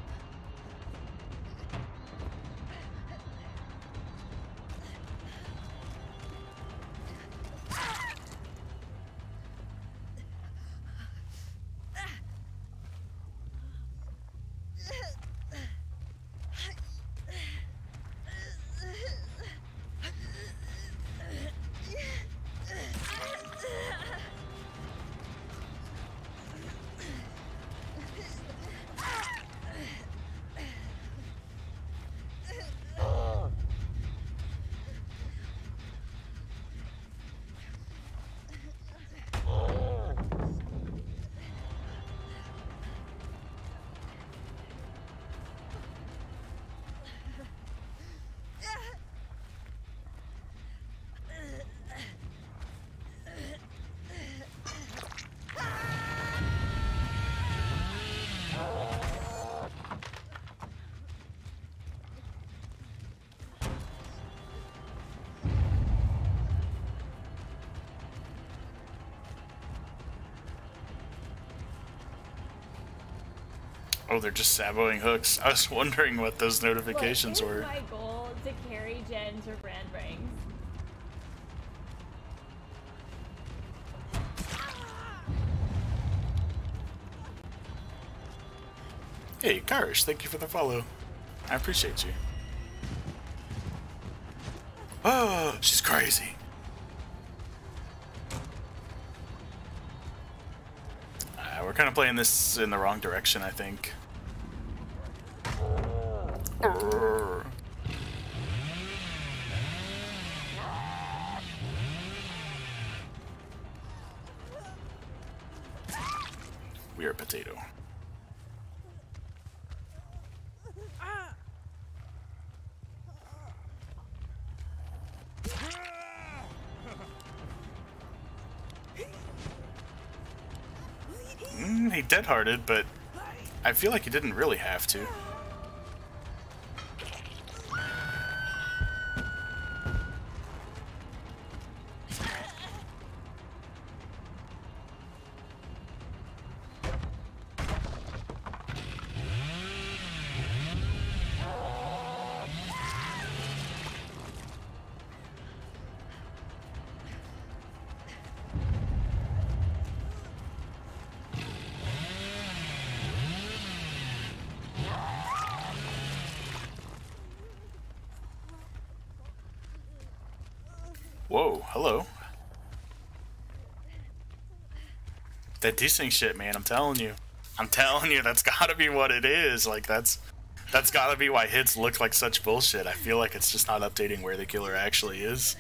Oh, they're just saboing hooks. I was wondering what those notifications were.
My goal to carry gens or brand ranks.
Hey, Karish, thank you for the follow. I appreciate you. Oh, she's crazy. We're kind of playing this in the wrong direction, I think. We are potato. He dead-hearted, but I feel like he didn't really have to. Whoa, hello. That desync shit, man, I'm telling you. I'm telling you, that's gotta be what it is. Like, that's gotta be why hits look like such bullshit. I feel like it's just not updating where the killer actually is.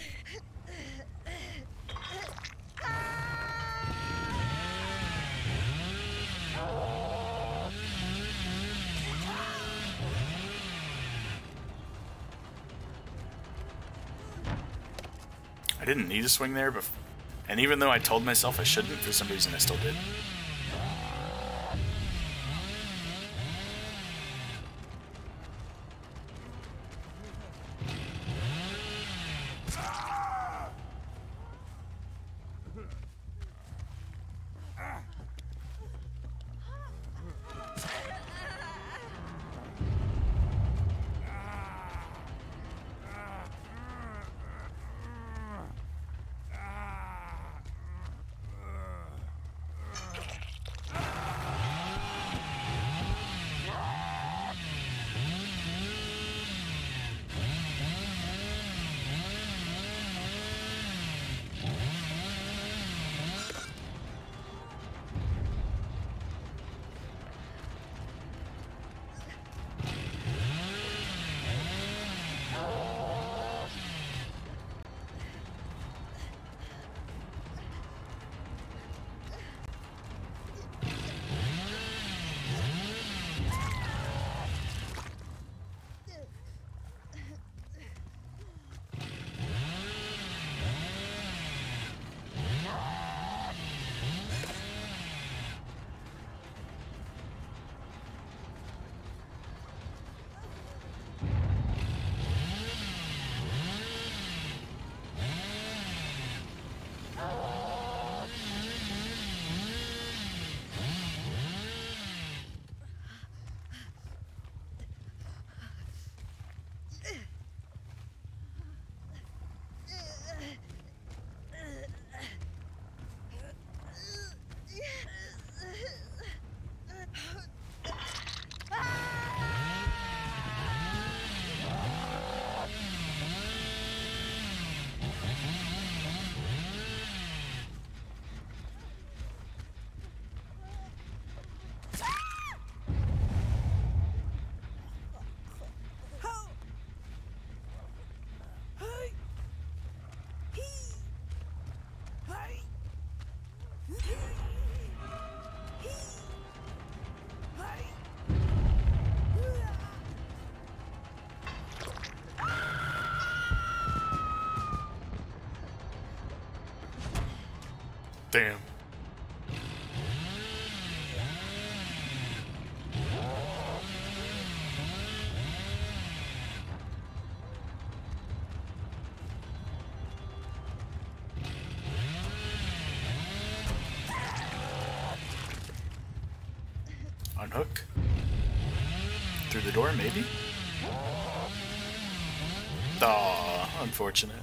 I didn't need to swing there, but and even though I told myself I shouldn't, for some reason I still did. Damn. Unhook. Through the door, maybe? Aw, unfortunate.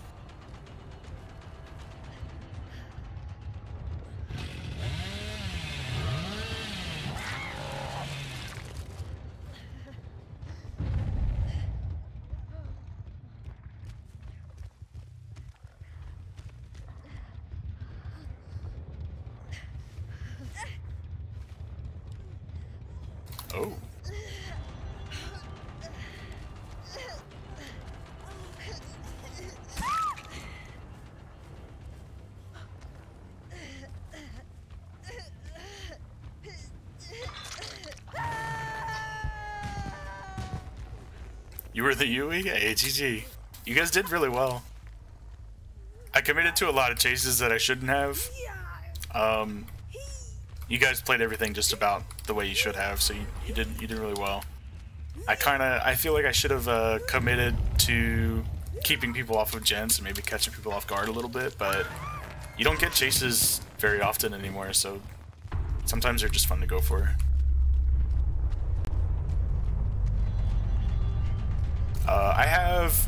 Oh. You were the Yui? Hey, GG. You guys did really well. I committed to a lot of chases that I shouldn't have. You guys played everything just about the way you should have, so you did really well. I feel like I should have committed to keeping people off of gens and maybe catching people off guard a little bit, but you don't get chases very often anymore, so sometimes they're just fun to go for. I have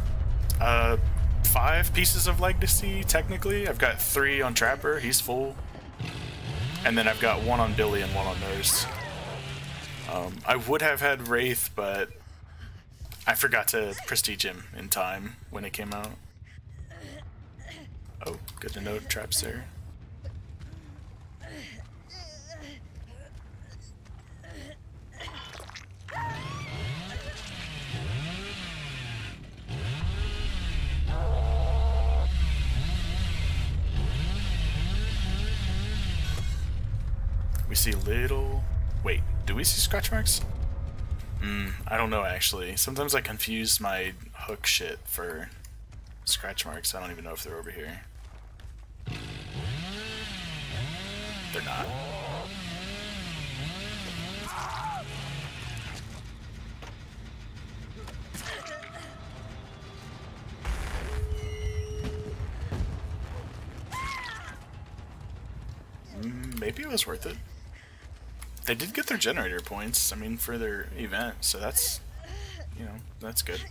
5 pieces of Legacy, technically. I've got 3 on Trapper, he's full. And then I've got 1 on Billy and 1 on Nurse. I would have had Wraith, but I forgot to prestige him in time when it came out. Oh, good to know traps there. We see little... Wait, do we see scratch marks? I don't know actually. Sometimes I confuse my hook shit for scratch marks. I don't even know if they're over here. They're not. Maybe it was worth it. They did get their generator points, I mean, for their event, so that's, you know, that's good.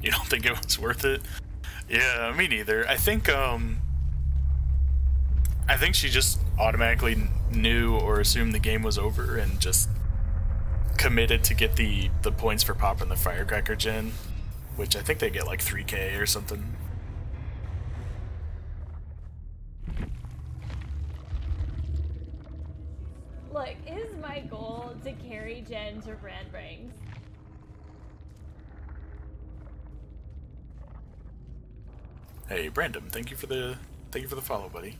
You don't think it was worth it? Yeah, me neither. I think she just automatically knew or assumed the game was over and just committed to get the points for popping the firecracker gen, which I think they get like 3K or something.
Look, it is my goal to carry Jen to brand ranks.
Hey, Brandon, thank you for the follow, buddy.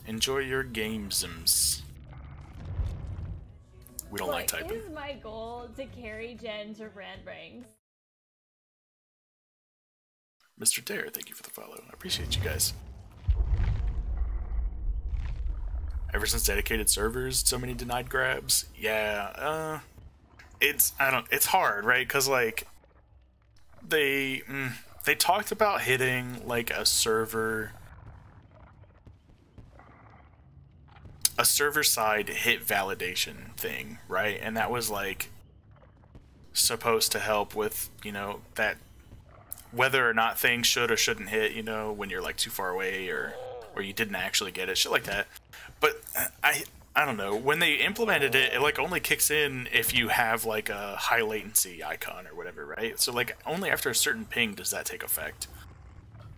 Enjoy your games. We don't like typing.
It is my goal to carry Jen to brand ranks.
Mr. Dare, thank you for the follow. I appreciate you guys. Ever since dedicated servers, so many denied grabs. Yeah, it's hard, right? Because like they talked about hitting like a server side hit validation thing, right? And that was like supposed to help with, you know, that whether or not things should or shouldn't hit, you know, when you're like too far away or you didn't actually get it, shit like that. But I don't know, when they implemented it, it like only kicks in if you have like a high latency icon or whatever, right? So like only after a certain ping does that take effect,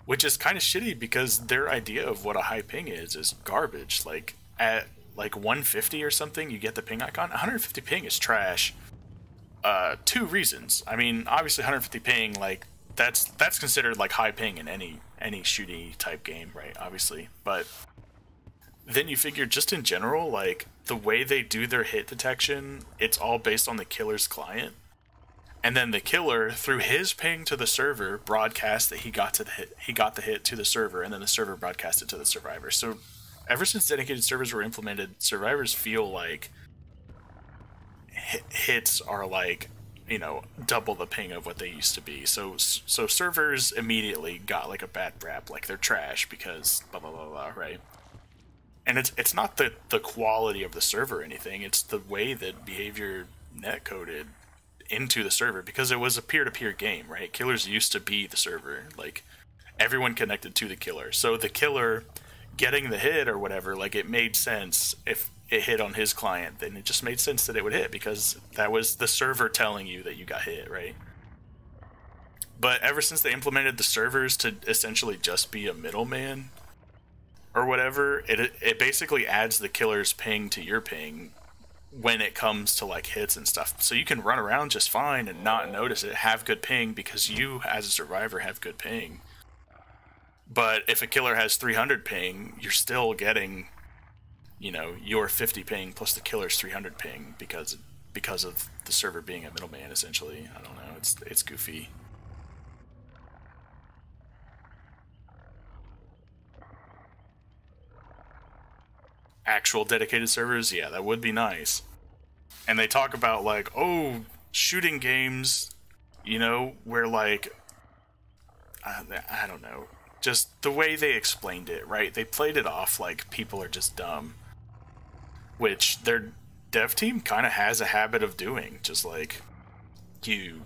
which is kind of shitty because their idea of what a high ping is garbage. Like at like 150 or something, you get the ping icon. 150 ping is trash. 2 reasons. I mean, obviously 150 ping, like that's considered like high ping in any shooty type game, right? Obviously, but then you figure just in general, like the way they do their hit detection, it's all based on the killer's client, and then the killer through his ping to the server broadcast that he got the hit to the server, and then the server broadcast it to the survivor. So ever since dedicated servers were implemented, survivors feel like hits are like, you know, double the ping of what they used to be. So servers immediately got like a bad rap, like they're trash because blah blah blah blah, right? And it's not the quality of the server or anything, it's the way that behavior netcoded into the server, because it was a peer-to-peer game, right? Killers used to be the server, like everyone connected to the killer. So the killer getting the hit or whatever, like it made sense if it hit on his client, then it just made sense that it would hit because that was the server telling you that you got hit, right? But ever since they implemented the servers to essentially just be a middleman or whatever, it basically adds the killer's ping to your ping when it comes to like hits and stuff. So you can run around just fine and not notice it, have good ping because you as a survivor have good ping. But if a killer has 300 ping, you're still getting, you know, your 50 ping plus the killer's 300 ping because of the server being a middleman, essentially. I don't know, it's goofy. actual dedicated servers, yeah, that would be nice. And they talk about, like, oh, shooting games, you know, where, like, I don't know, just the way they explained it, right? They played it off like people are just dumb, which their dev team kind of has a habit of doing, just like, you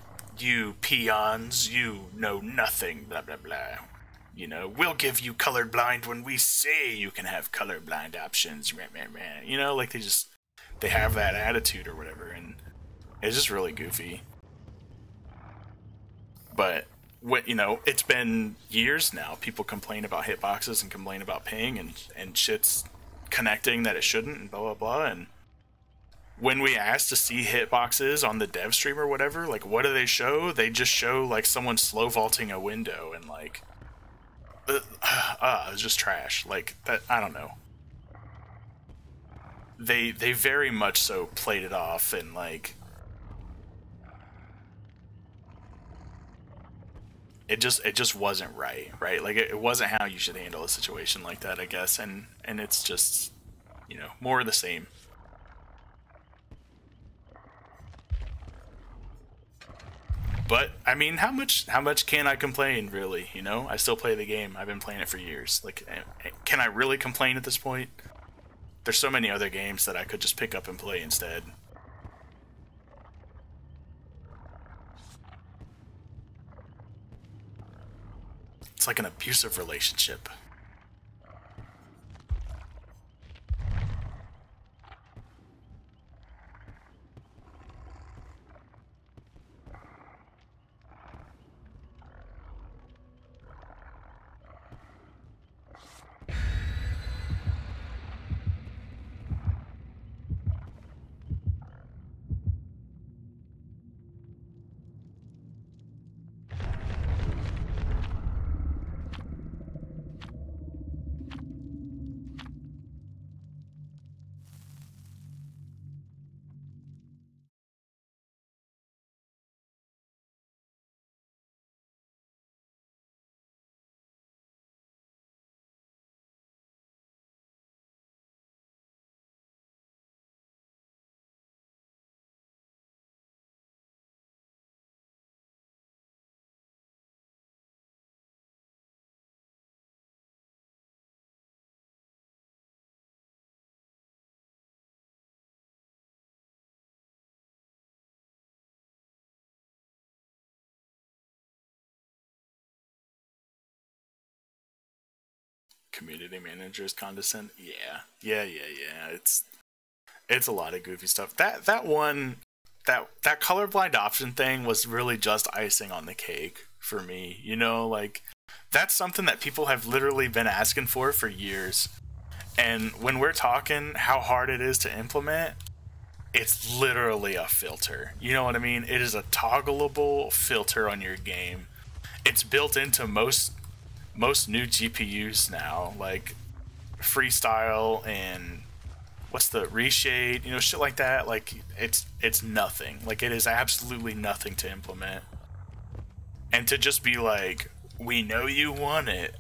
peons, you know nothing, blah, blah, blah. You know, we'll give you colorblind when we say you can have colorblind options. You know, like they have that attitude or whatever, and it's just really goofy. But what, you know, it's been years now. People complain about hitboxes and complain about ping and shit's connecting that it shouldn't and blah blah blah. And when we ask to see hitboxes on the dev stream or whatever, like, what do they show? They just show like someone slow vaulting a window and like. It's just trash. Like that, I don't know. They very much so played it off, and like it just wasn't right. Like it wasn't how you should handle a situation like that, I guess. And it's just, you know, more of the same. But I mean, how much can I complain, really? You know, I still play the game. I've been playing it for years. Like, can I really complain at this point? There's so many other games that I could just pick up and play instead. It's like an abusive relationship. Community managers condescend. Yeah. It's a lot of goofy stuff. That colorblind option thing was really just icing on the cake for me. You know, like, that's something that people have literally been asking for years. And when we're talking how hard it is to implement, it's literally a filter. You know what I mean? It is a toggleable filter on your game. It's built into most new GPUs now, like Freestyle and what's the Reshade, you know, shit like that. Like, it's nothing. Like, it is absolutely nothing to implement. And to just be like, we know you want it,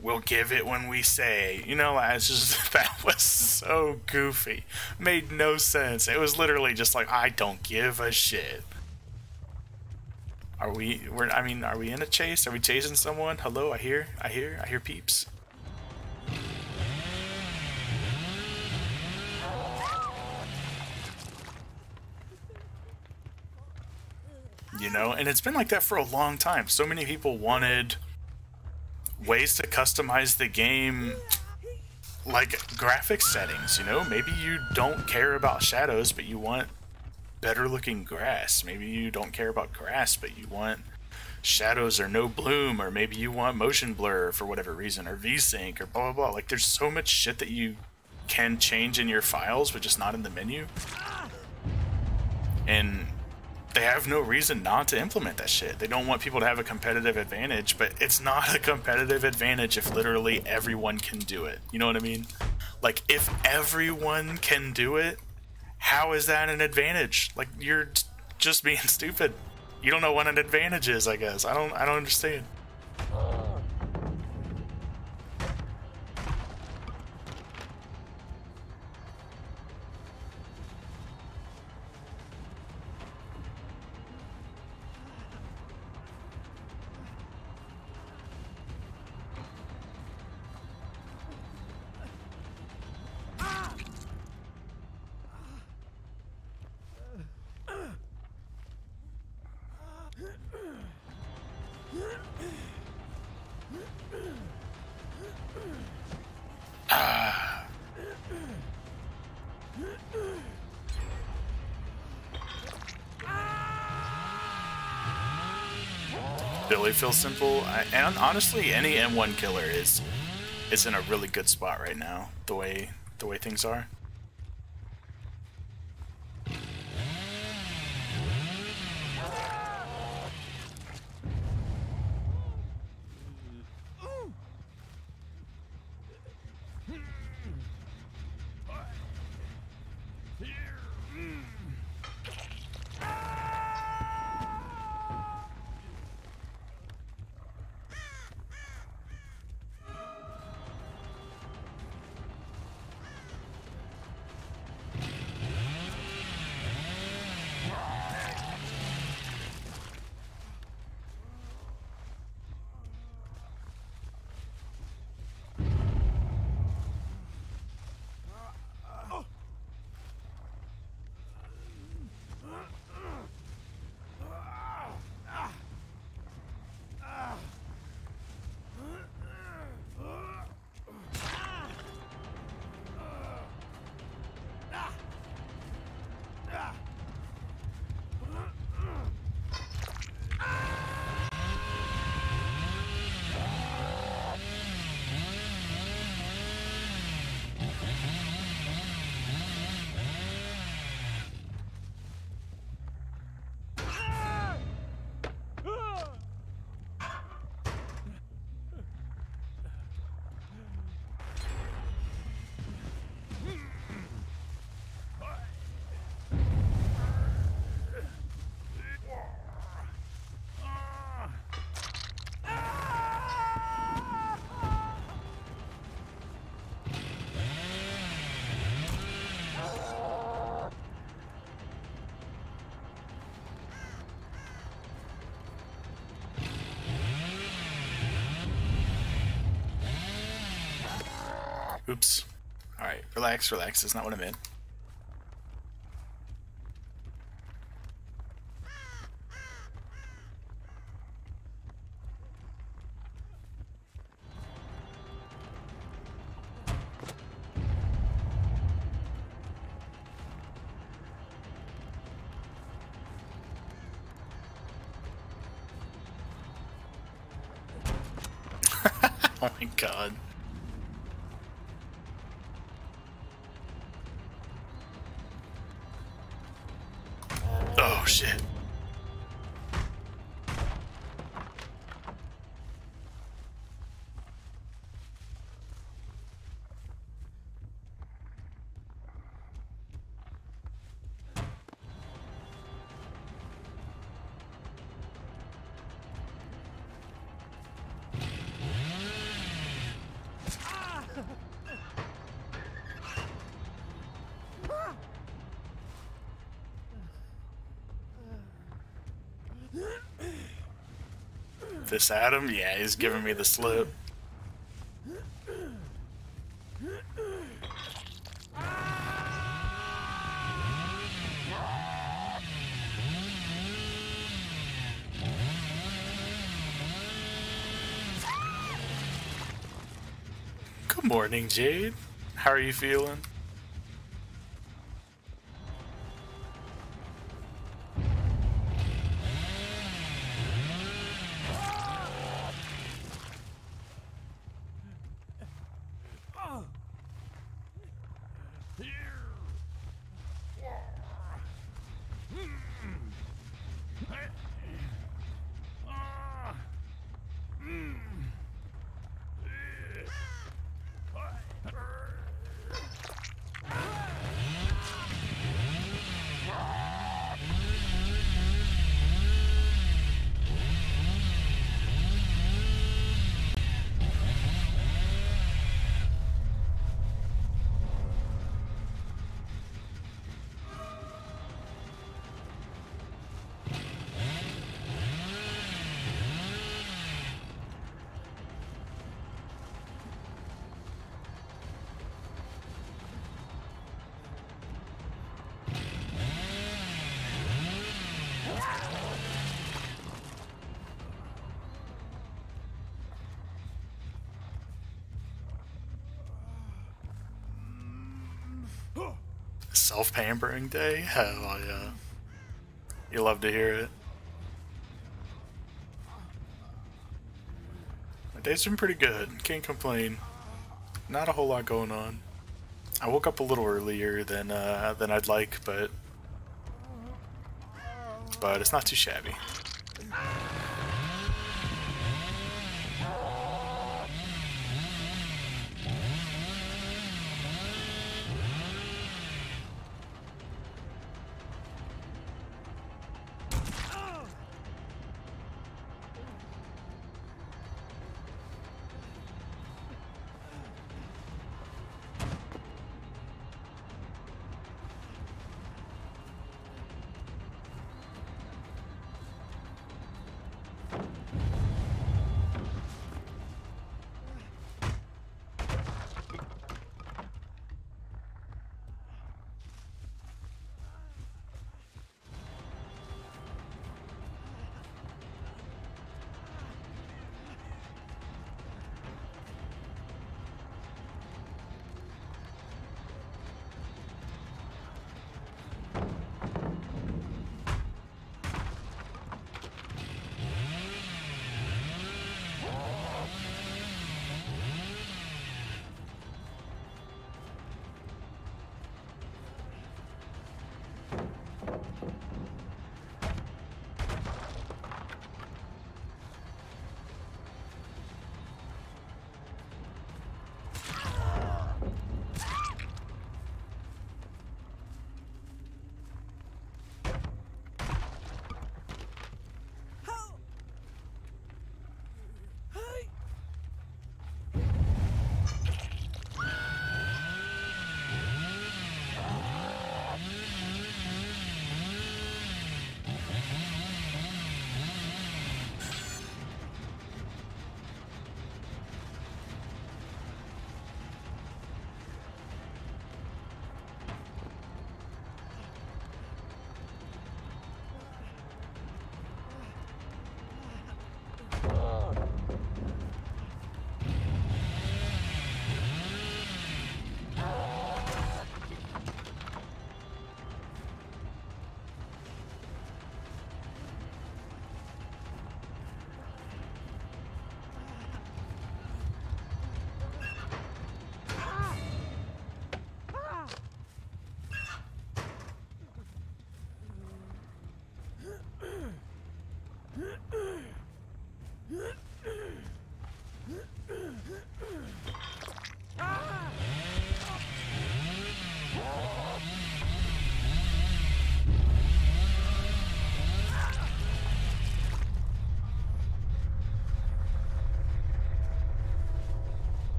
we'll give it when we say, you know, it's just, that was so goofy. Made no sense. It was literally just like, I don't give a shit. Are we in a chase? Are we chasing someone? Hello, I hear peeps. You know, and it's been like that for a long time. So many people wanted ways to customize the game, like graphics settings, you know? Maybe you don't care about shadows, but you want better looking grass. Maybe you don't care about grass, but you want shadows or no bloom, or maybe you want motion blur for whatever reason, or VSync, or blah blah blah. Like, there's so much shit that you can change in your files, but just not in the menu. And they have no reason not to implement that shit. They don't want people to have a competitive advantage, but it's not a competitive advantage if literally everyone can do it. You know what I mean? Like, if everyone can do it, how is that an advantage? Like, you're just being stupid. You don't know what an advantage is, I guess. I don't understand. Billy feels simple, and honestly, any M1 killer is in a really good spot right now. The way things are. Oops. Alright, relax, relax. That's not what I meant. Oh my god. Oh shit. This Adam? Yeah, he's giving me the slip. Good morning, Jade. How are you feeling? self-pampering day? Hell yeah. You love to hear it. My day's been pretty good. Can't complain. Not a whole lot going on. I woke up a little earlier than I'd like, but it's not too shabby.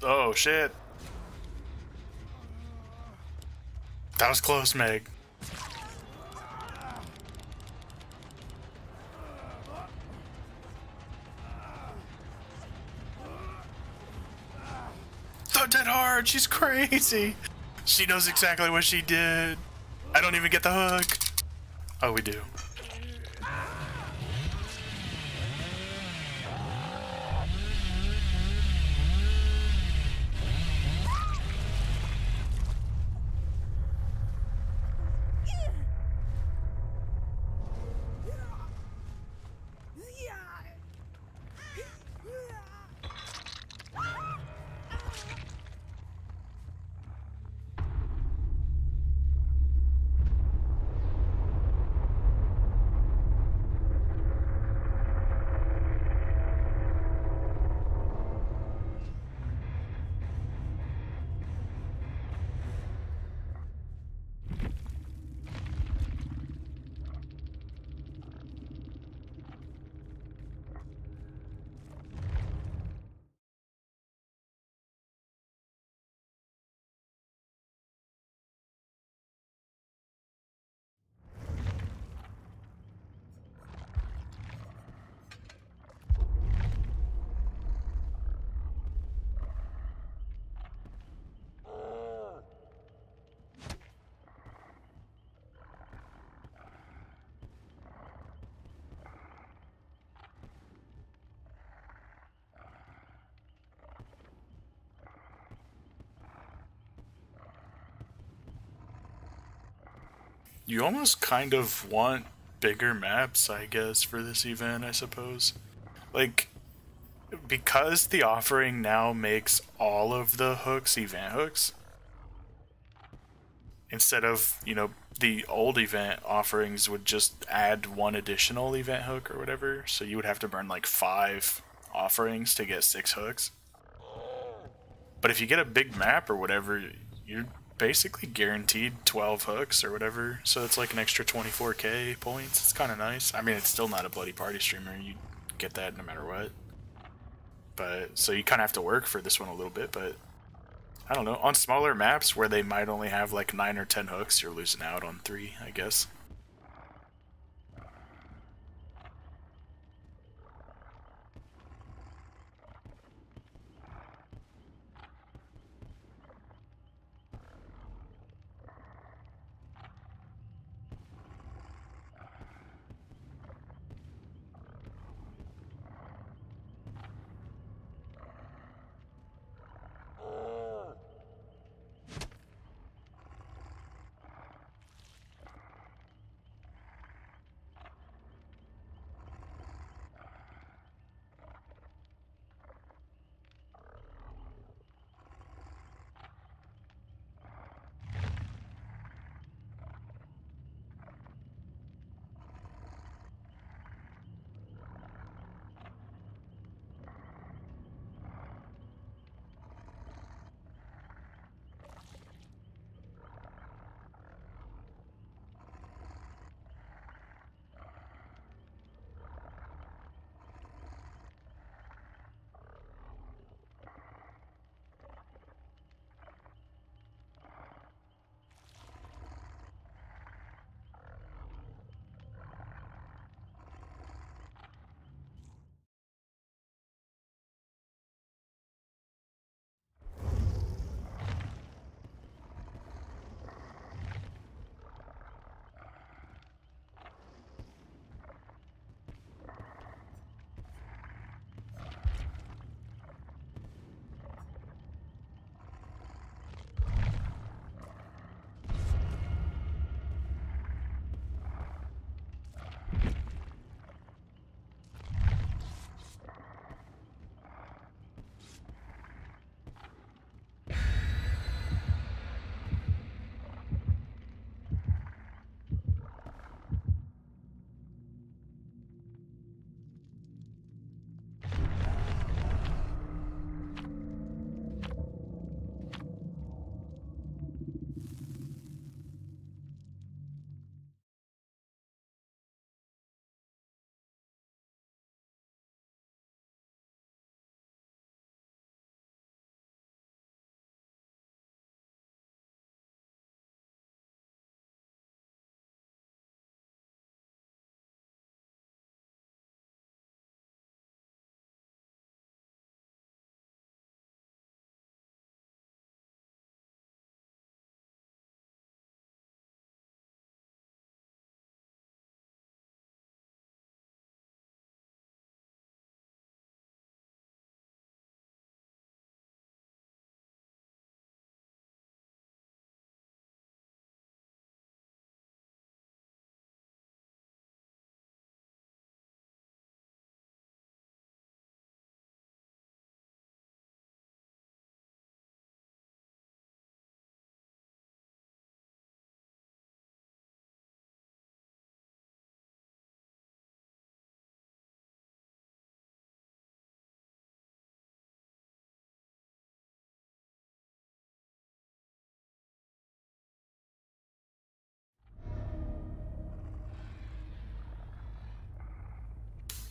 Oh shit. That was close, Meg. Throw dead hard, she's crazy. She knows exactly what she did. I don't even get the hook. Oh, we do. You almost kind of want bigger maps, I guess, for this event, I suppose. Like, because the offering now makes all of the hooks event hooks, instead of, you know, the old event offerings would just add one additional event hook or whatever, so you would have to burn like 5 offerings to get 6 hooks. But if you get a big map or whatever, you're basically guaranteed 12 hooks or whatever, so it's like an extra 24k points. It's kind of nice. I mean, it's still not a bloody party streamer, you get that no matter what. But, so you kind of have to work for this one a little bit, but I don't know. On smaller maps where they might only have like 9 or 10 hooks, you're losing out on 3, I guess.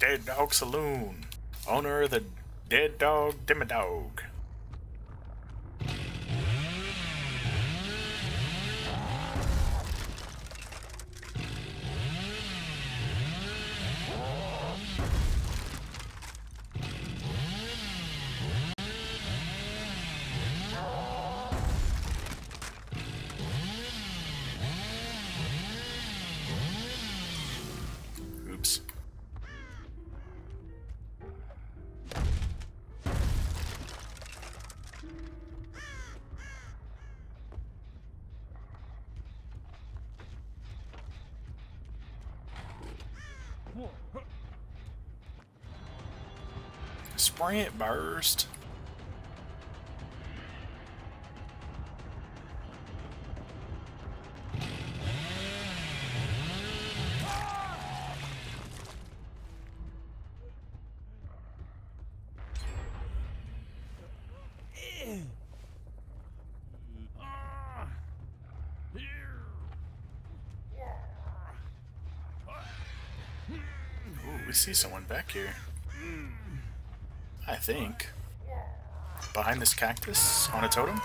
Dead Dog Saloon. Owner of the Dead Dog Dimmadog. Oops. Sprint burst. Ooh, we see someone back here. I think. Behind this cactus on a totem?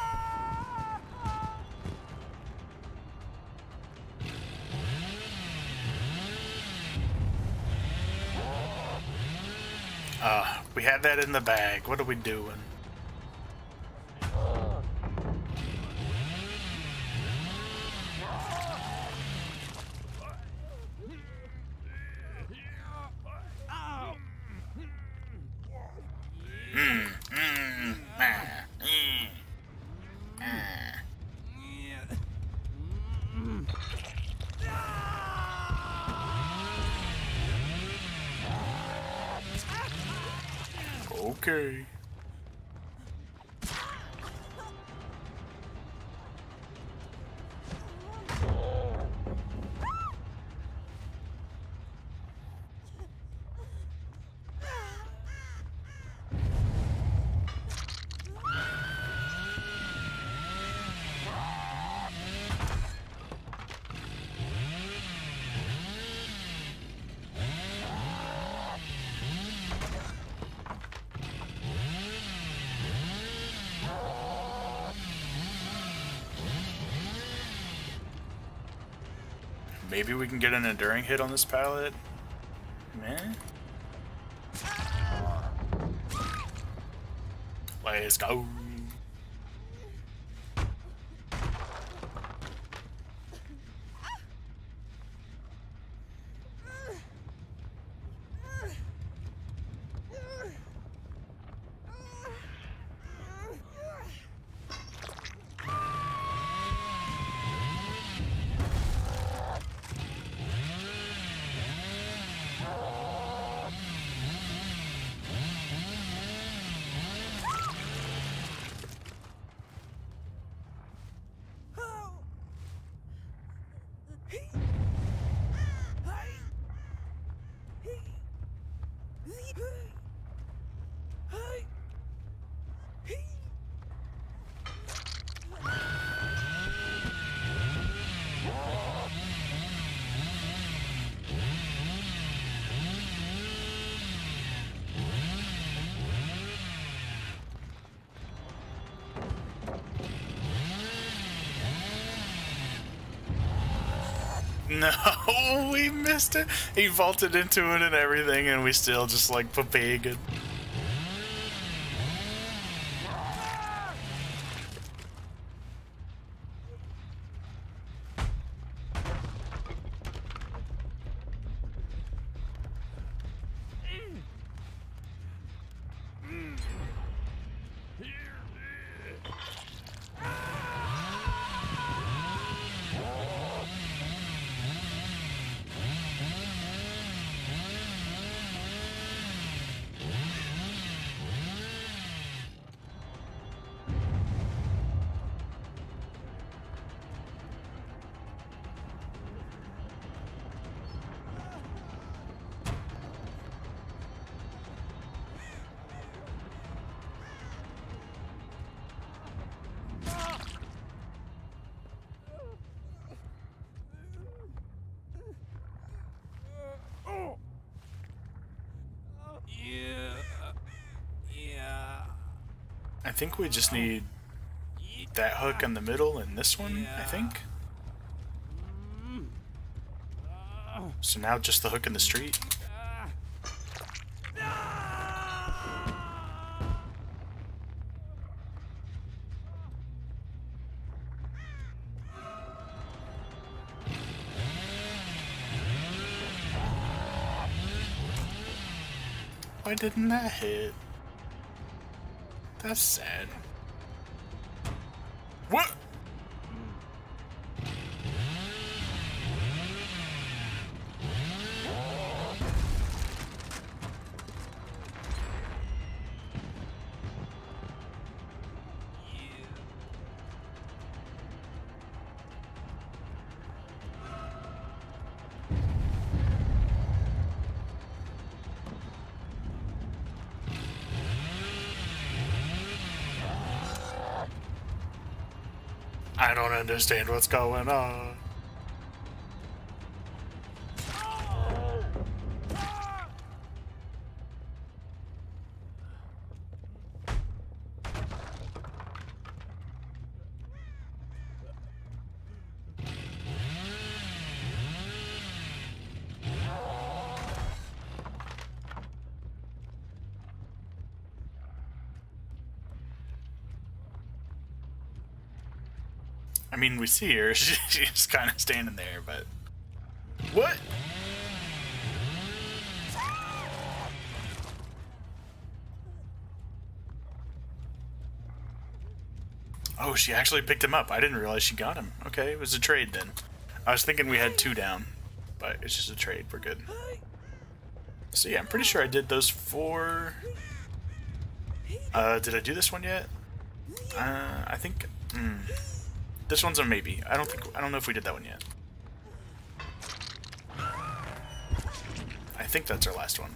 We had that in the bag. What are we doing? Okay. Maybe we can get an enduring hit on this pallet. Meh. Let's go. No, we missed it. He vaulted into it and everything, and we still just like papagan. I think we just need that hook in the middle and this one, I think. So now just the hook in the street. Why didn't that hit? That's sad. What? I don't understand what's going on. I mean, we see her. She's kind of standing there, but... What? Oh, she actually picked him up. I didn't realize she got him. Okay, it was a trade then. I was thinking we had 2 down, but it's just a trade. We're good. So yeah, I'm pretty sure I did those 4... did I do this one yet? I think... This one's a maybe. I don't know if we did that one yet. I think that's our last one.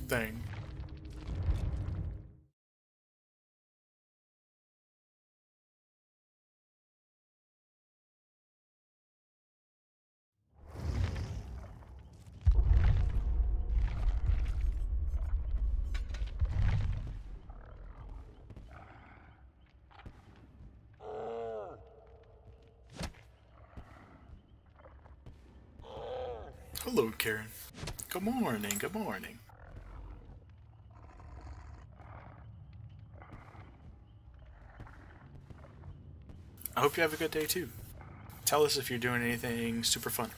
Thing. Hello, Karen. Good morning, good morning. I hope you have a good day too. Tell us if you're doing anything super fun.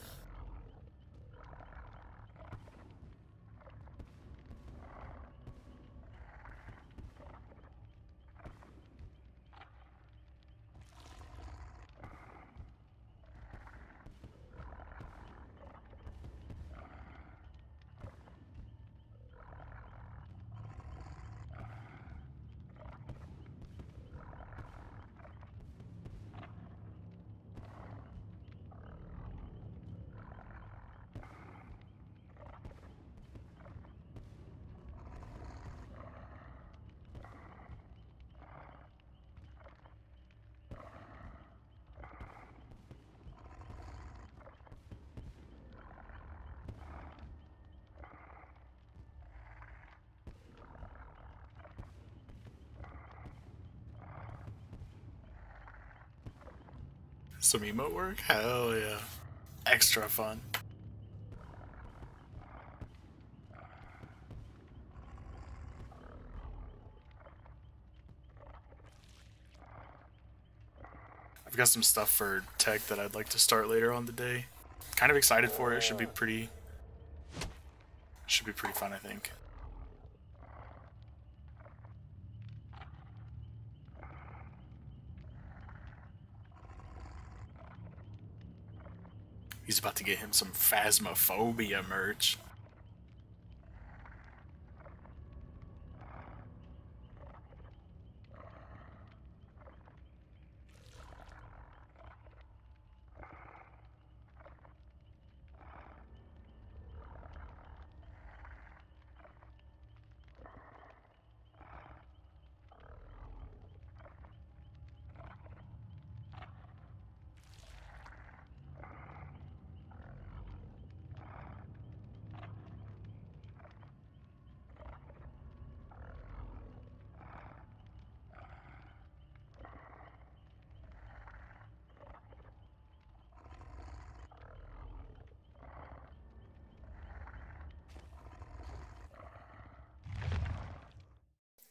Some emote work? Hell yeah. Extra fun. I've got some stuff for tech that I'd like to start later on the day. Kind of excited for it. Should be pretty fun, I think. He's about to get him some Phasmophobia merch.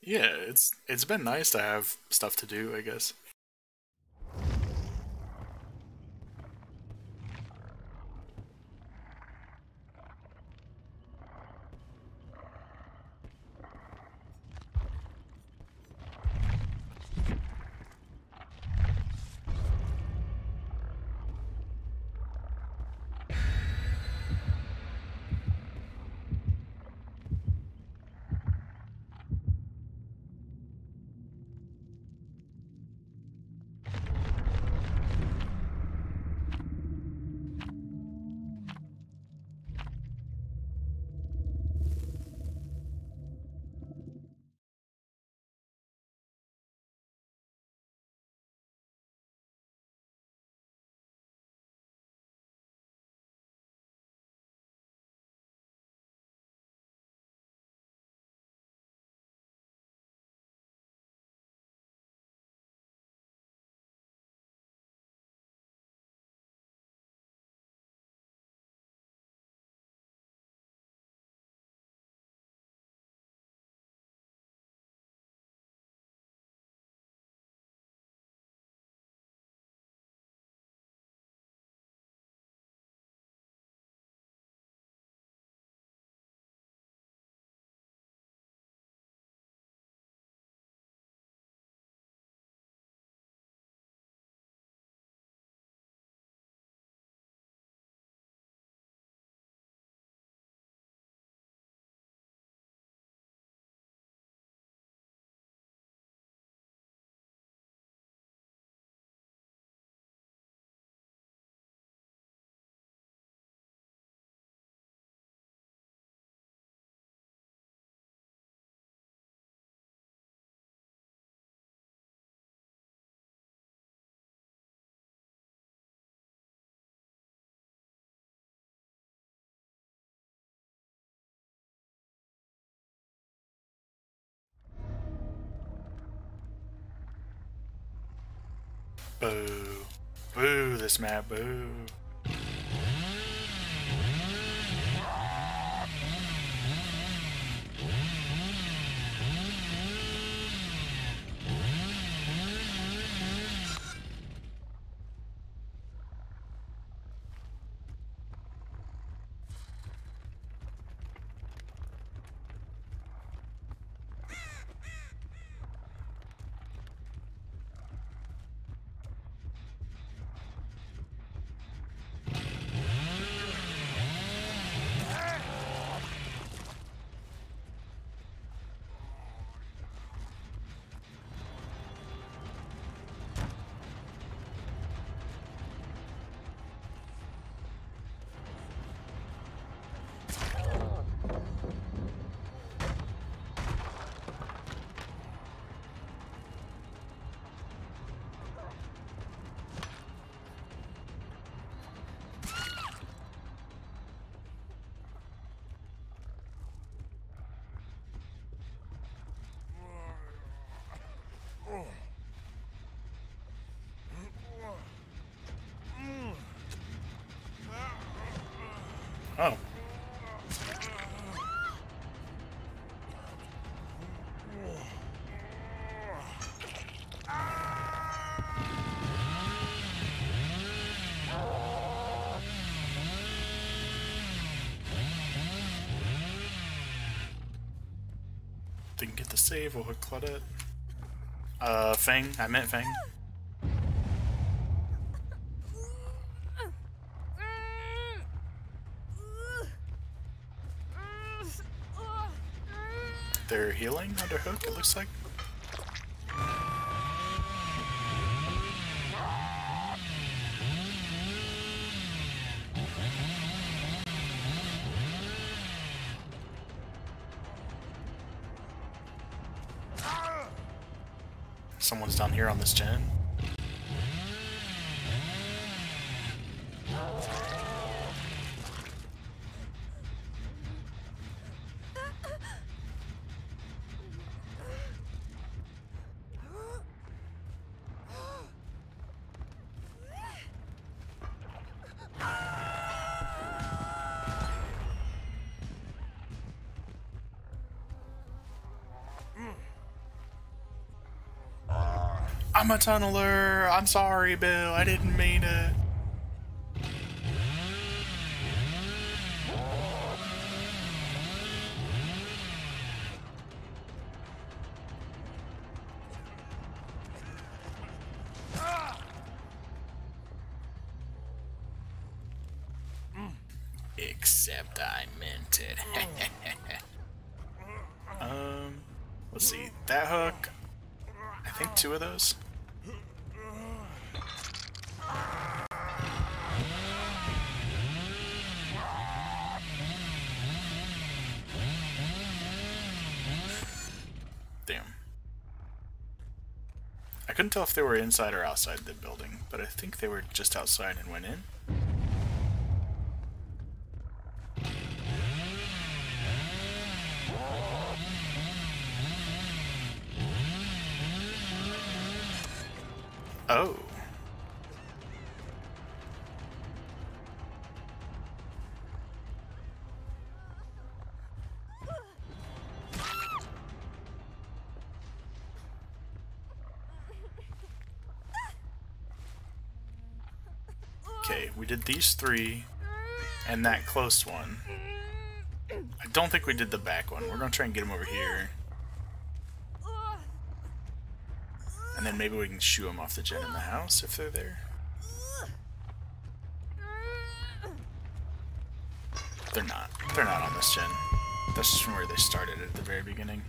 Yeah, it's been nice to have stuff to do, I guess. Boo. Boo this map, boo. Didn't get the save. We'll hook Claudette. Fang. I meant Fang. They're healing under hook, it looks like. Someone's down here on this gen. I'm a tunneler. I'm sorry, Bill. I didn't mean it. Except I meant it. Let's see. That hook. I think 2 of those. Damn. I couldn't tell if they were inside or outside the building, but I think they were just outside and went in. Oh. Okay, we did these 3 and that close one. I don't think we did the back one. We're gonna try and get him over here. And then maybe we can shoo them off the gen in the house if they're there. They're not. They're not on this gen. That's just from where they started at the very beginning.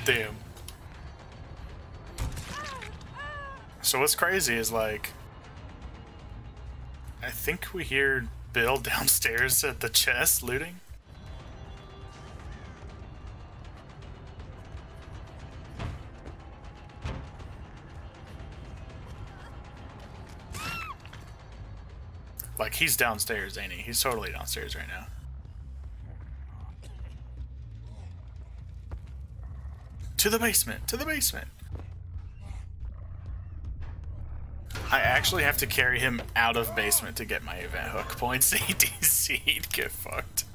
Damn. So what's crazy is, like, I think we hear Bill downstairs at the chest looting. Like, he's downstairs, ain't he? He's totally downstairs right now. To the basement! To the basement! I actually have to carry him out of basement to get my event hook points. ADC'd, get fucked.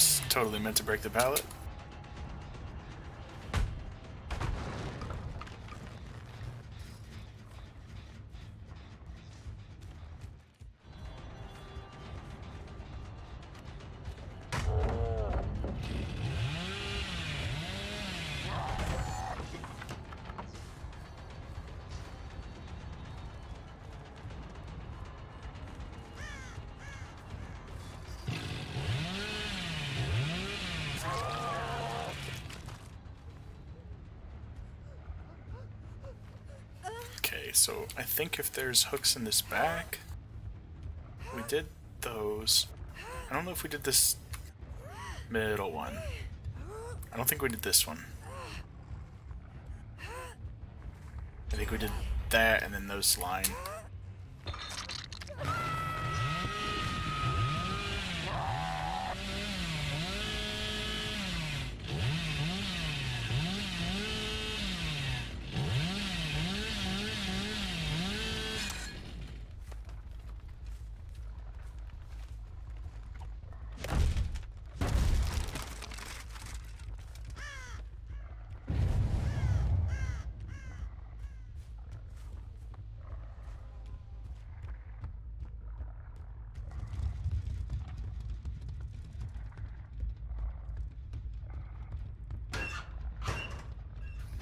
Oops, totally meant to break the pallet. Okay, so I think if there's hooks in this bag, we did those. I don't know if we did this middle one. I don't think we did this one. I think we did that and then those line.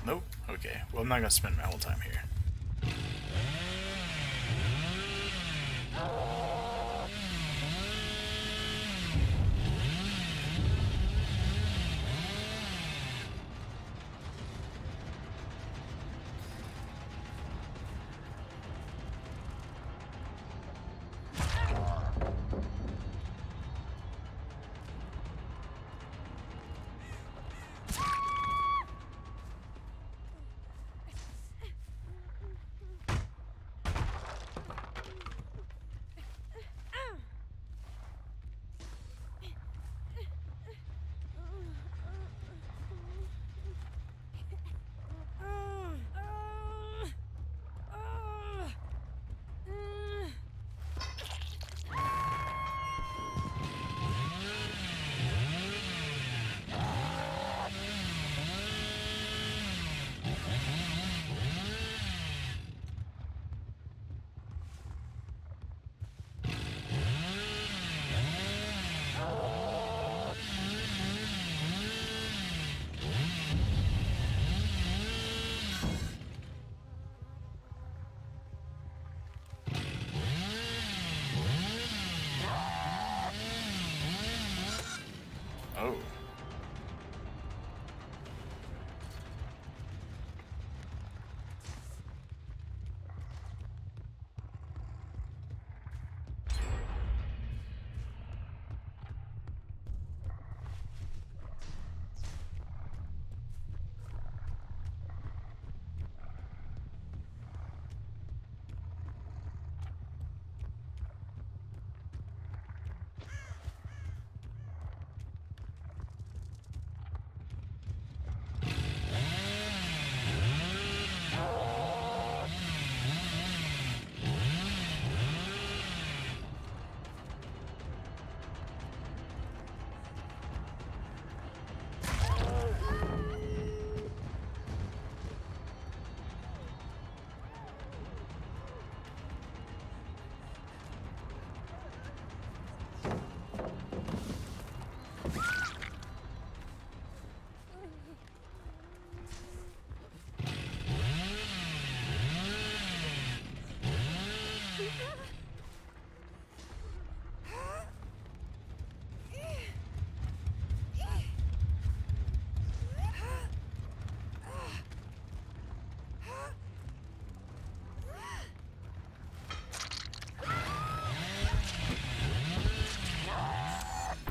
Nope. Okay. Well, I'm not gonna spend my whole time here. Oh.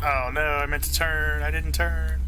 Oh no, I meant to turn. I didn't turn.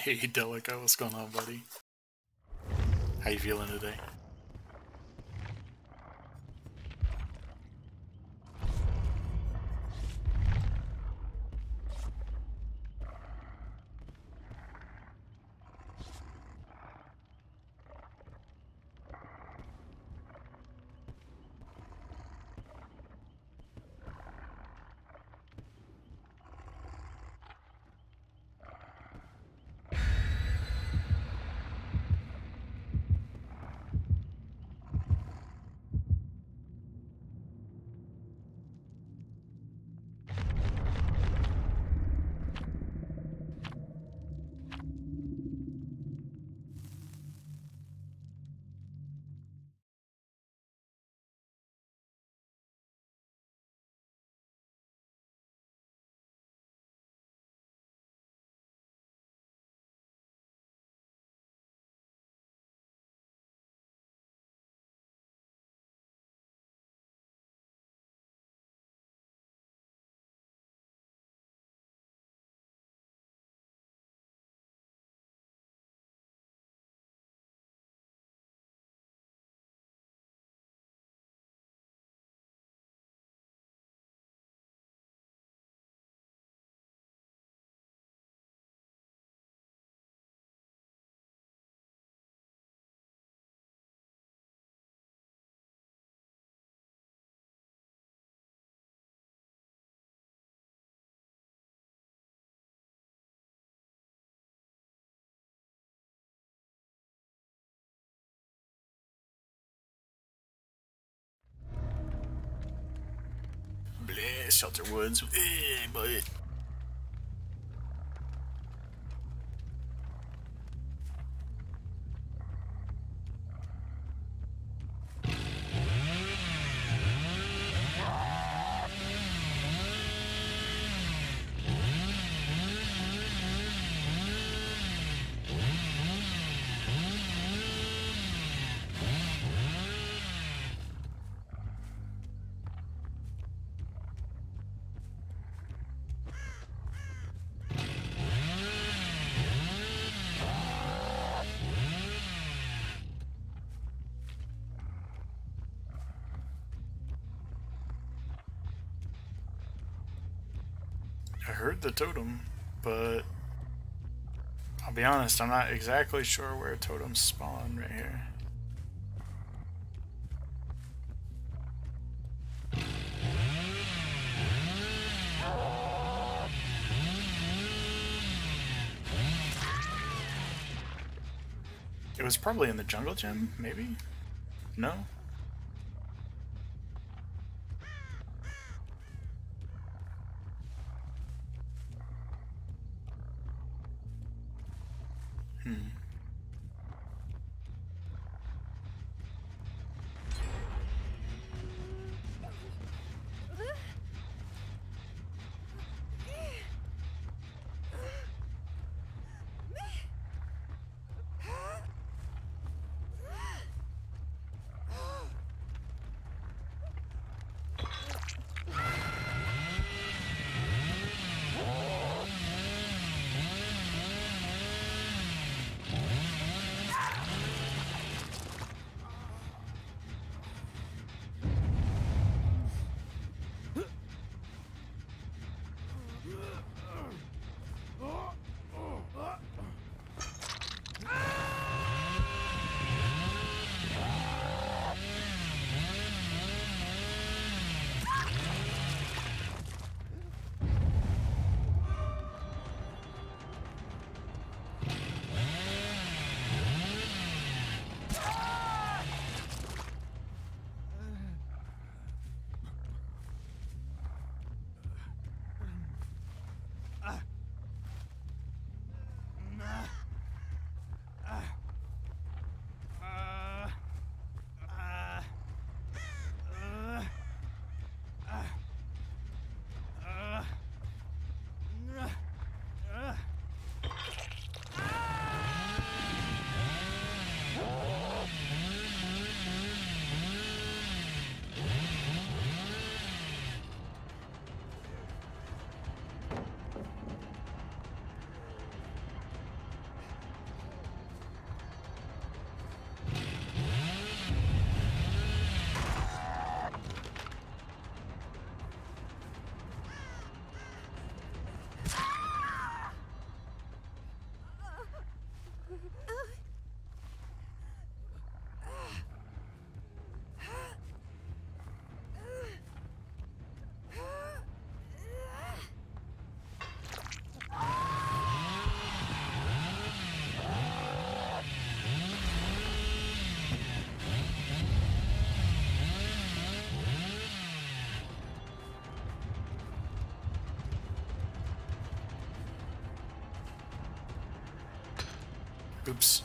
Hey Delica, what's going on, buddy? How you feeling today? Bleh, Shelter Woods. But I heard the totem, but I'll be honest, I'm not exactly sure where totems spawn right here. It was probably in the jungle gym, maybe? No? Oops.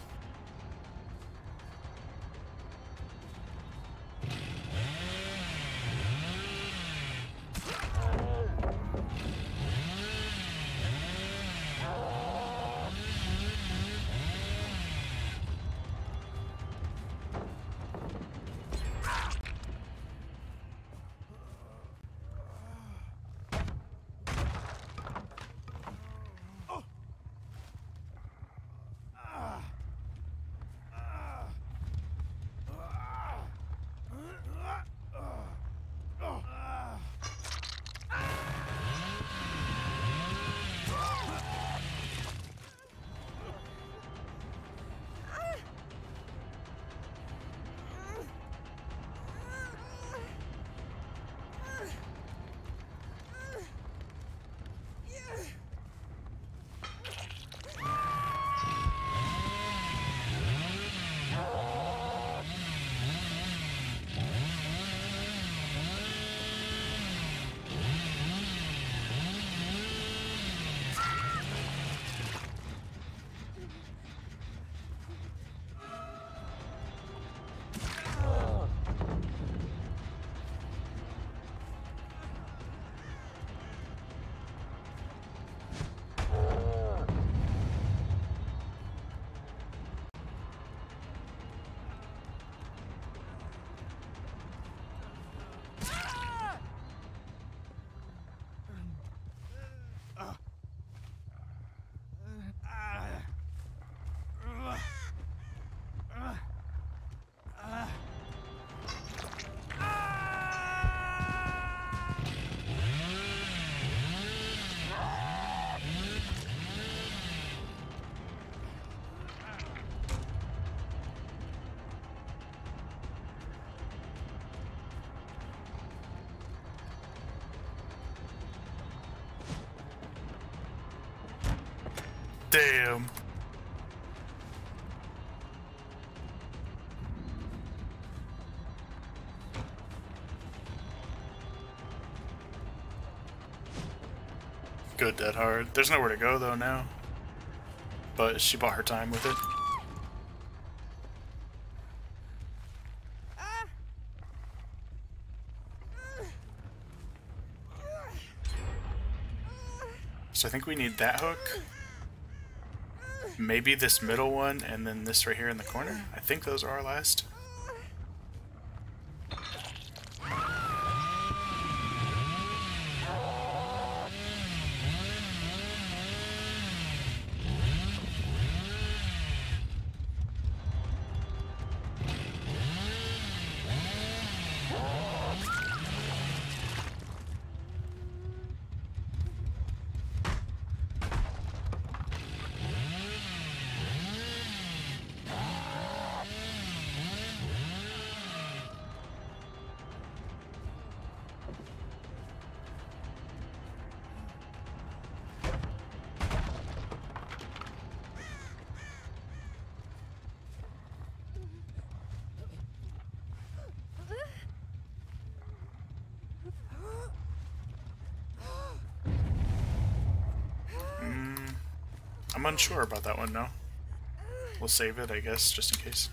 Damn. Good, Dead Hard. There's nowhere to go though now. But she bought her time with it. So I think we need that hook. Maybe this middle one, and then this right here in the corner. I think those are our last. I'm unsure about that one now. We'll save it, I guess, just in case.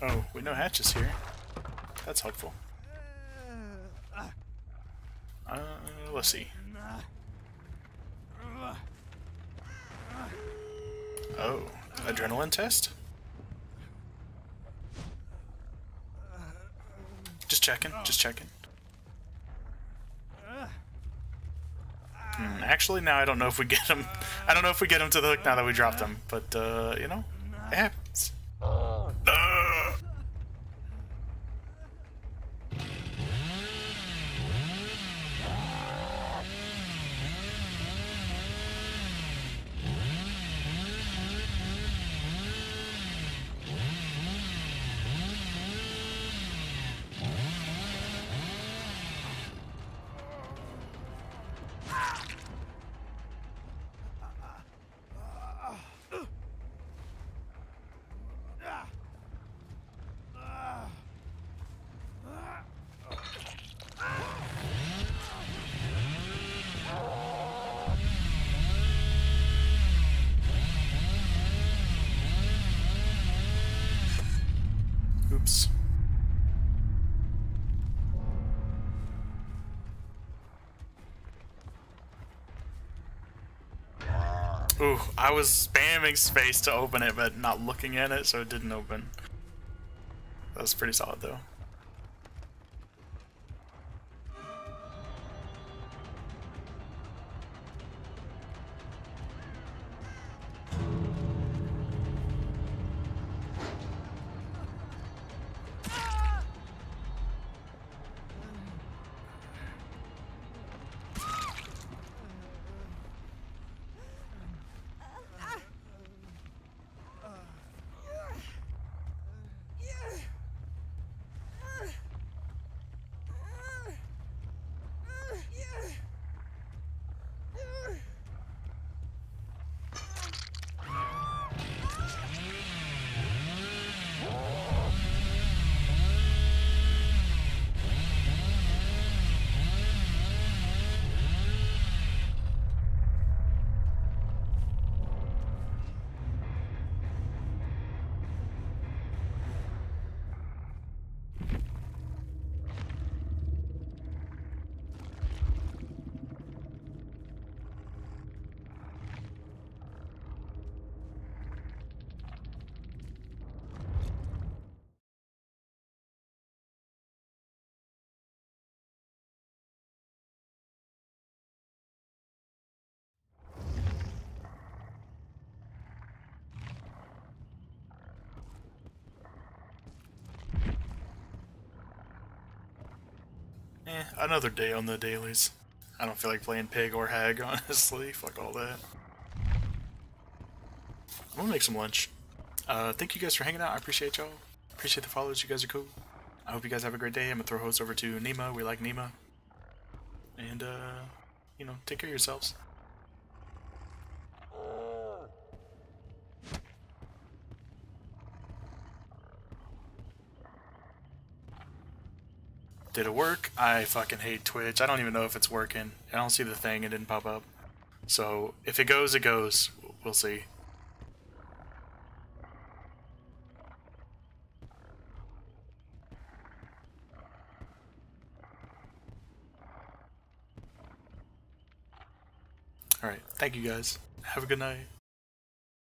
Oh, we know Hatch is here. That's helpful. Let's see. Oh, adrenaline test? Just checking, just checking. Actually, now I don't know if we get him. I don't know if we get him to the hook now that we dropped him, but, you know, it happens. Ooh, I was spamming space to open it, but not looking at it, so it didn't open. That was pretty solid, though. Another day on the dailies. I don't feel like playing Pig or Hag, honestly. Fuck all that. I'm gonna make some lunch. Thank you guys for hanging out. I appreciate y'all. Appreciate the follows. You guys are cool. I hope you guys have a great day. I'm gonna throw hosts over to Nima. We like Nima. And, you know, take care of yourselves. Did it work? I fucking hate Twitch. I don't even know if it's working. I don't see the thing. It didn't pop up. So, if it goes, it goes. We'll see. Alright, thank you guys. Have a good night.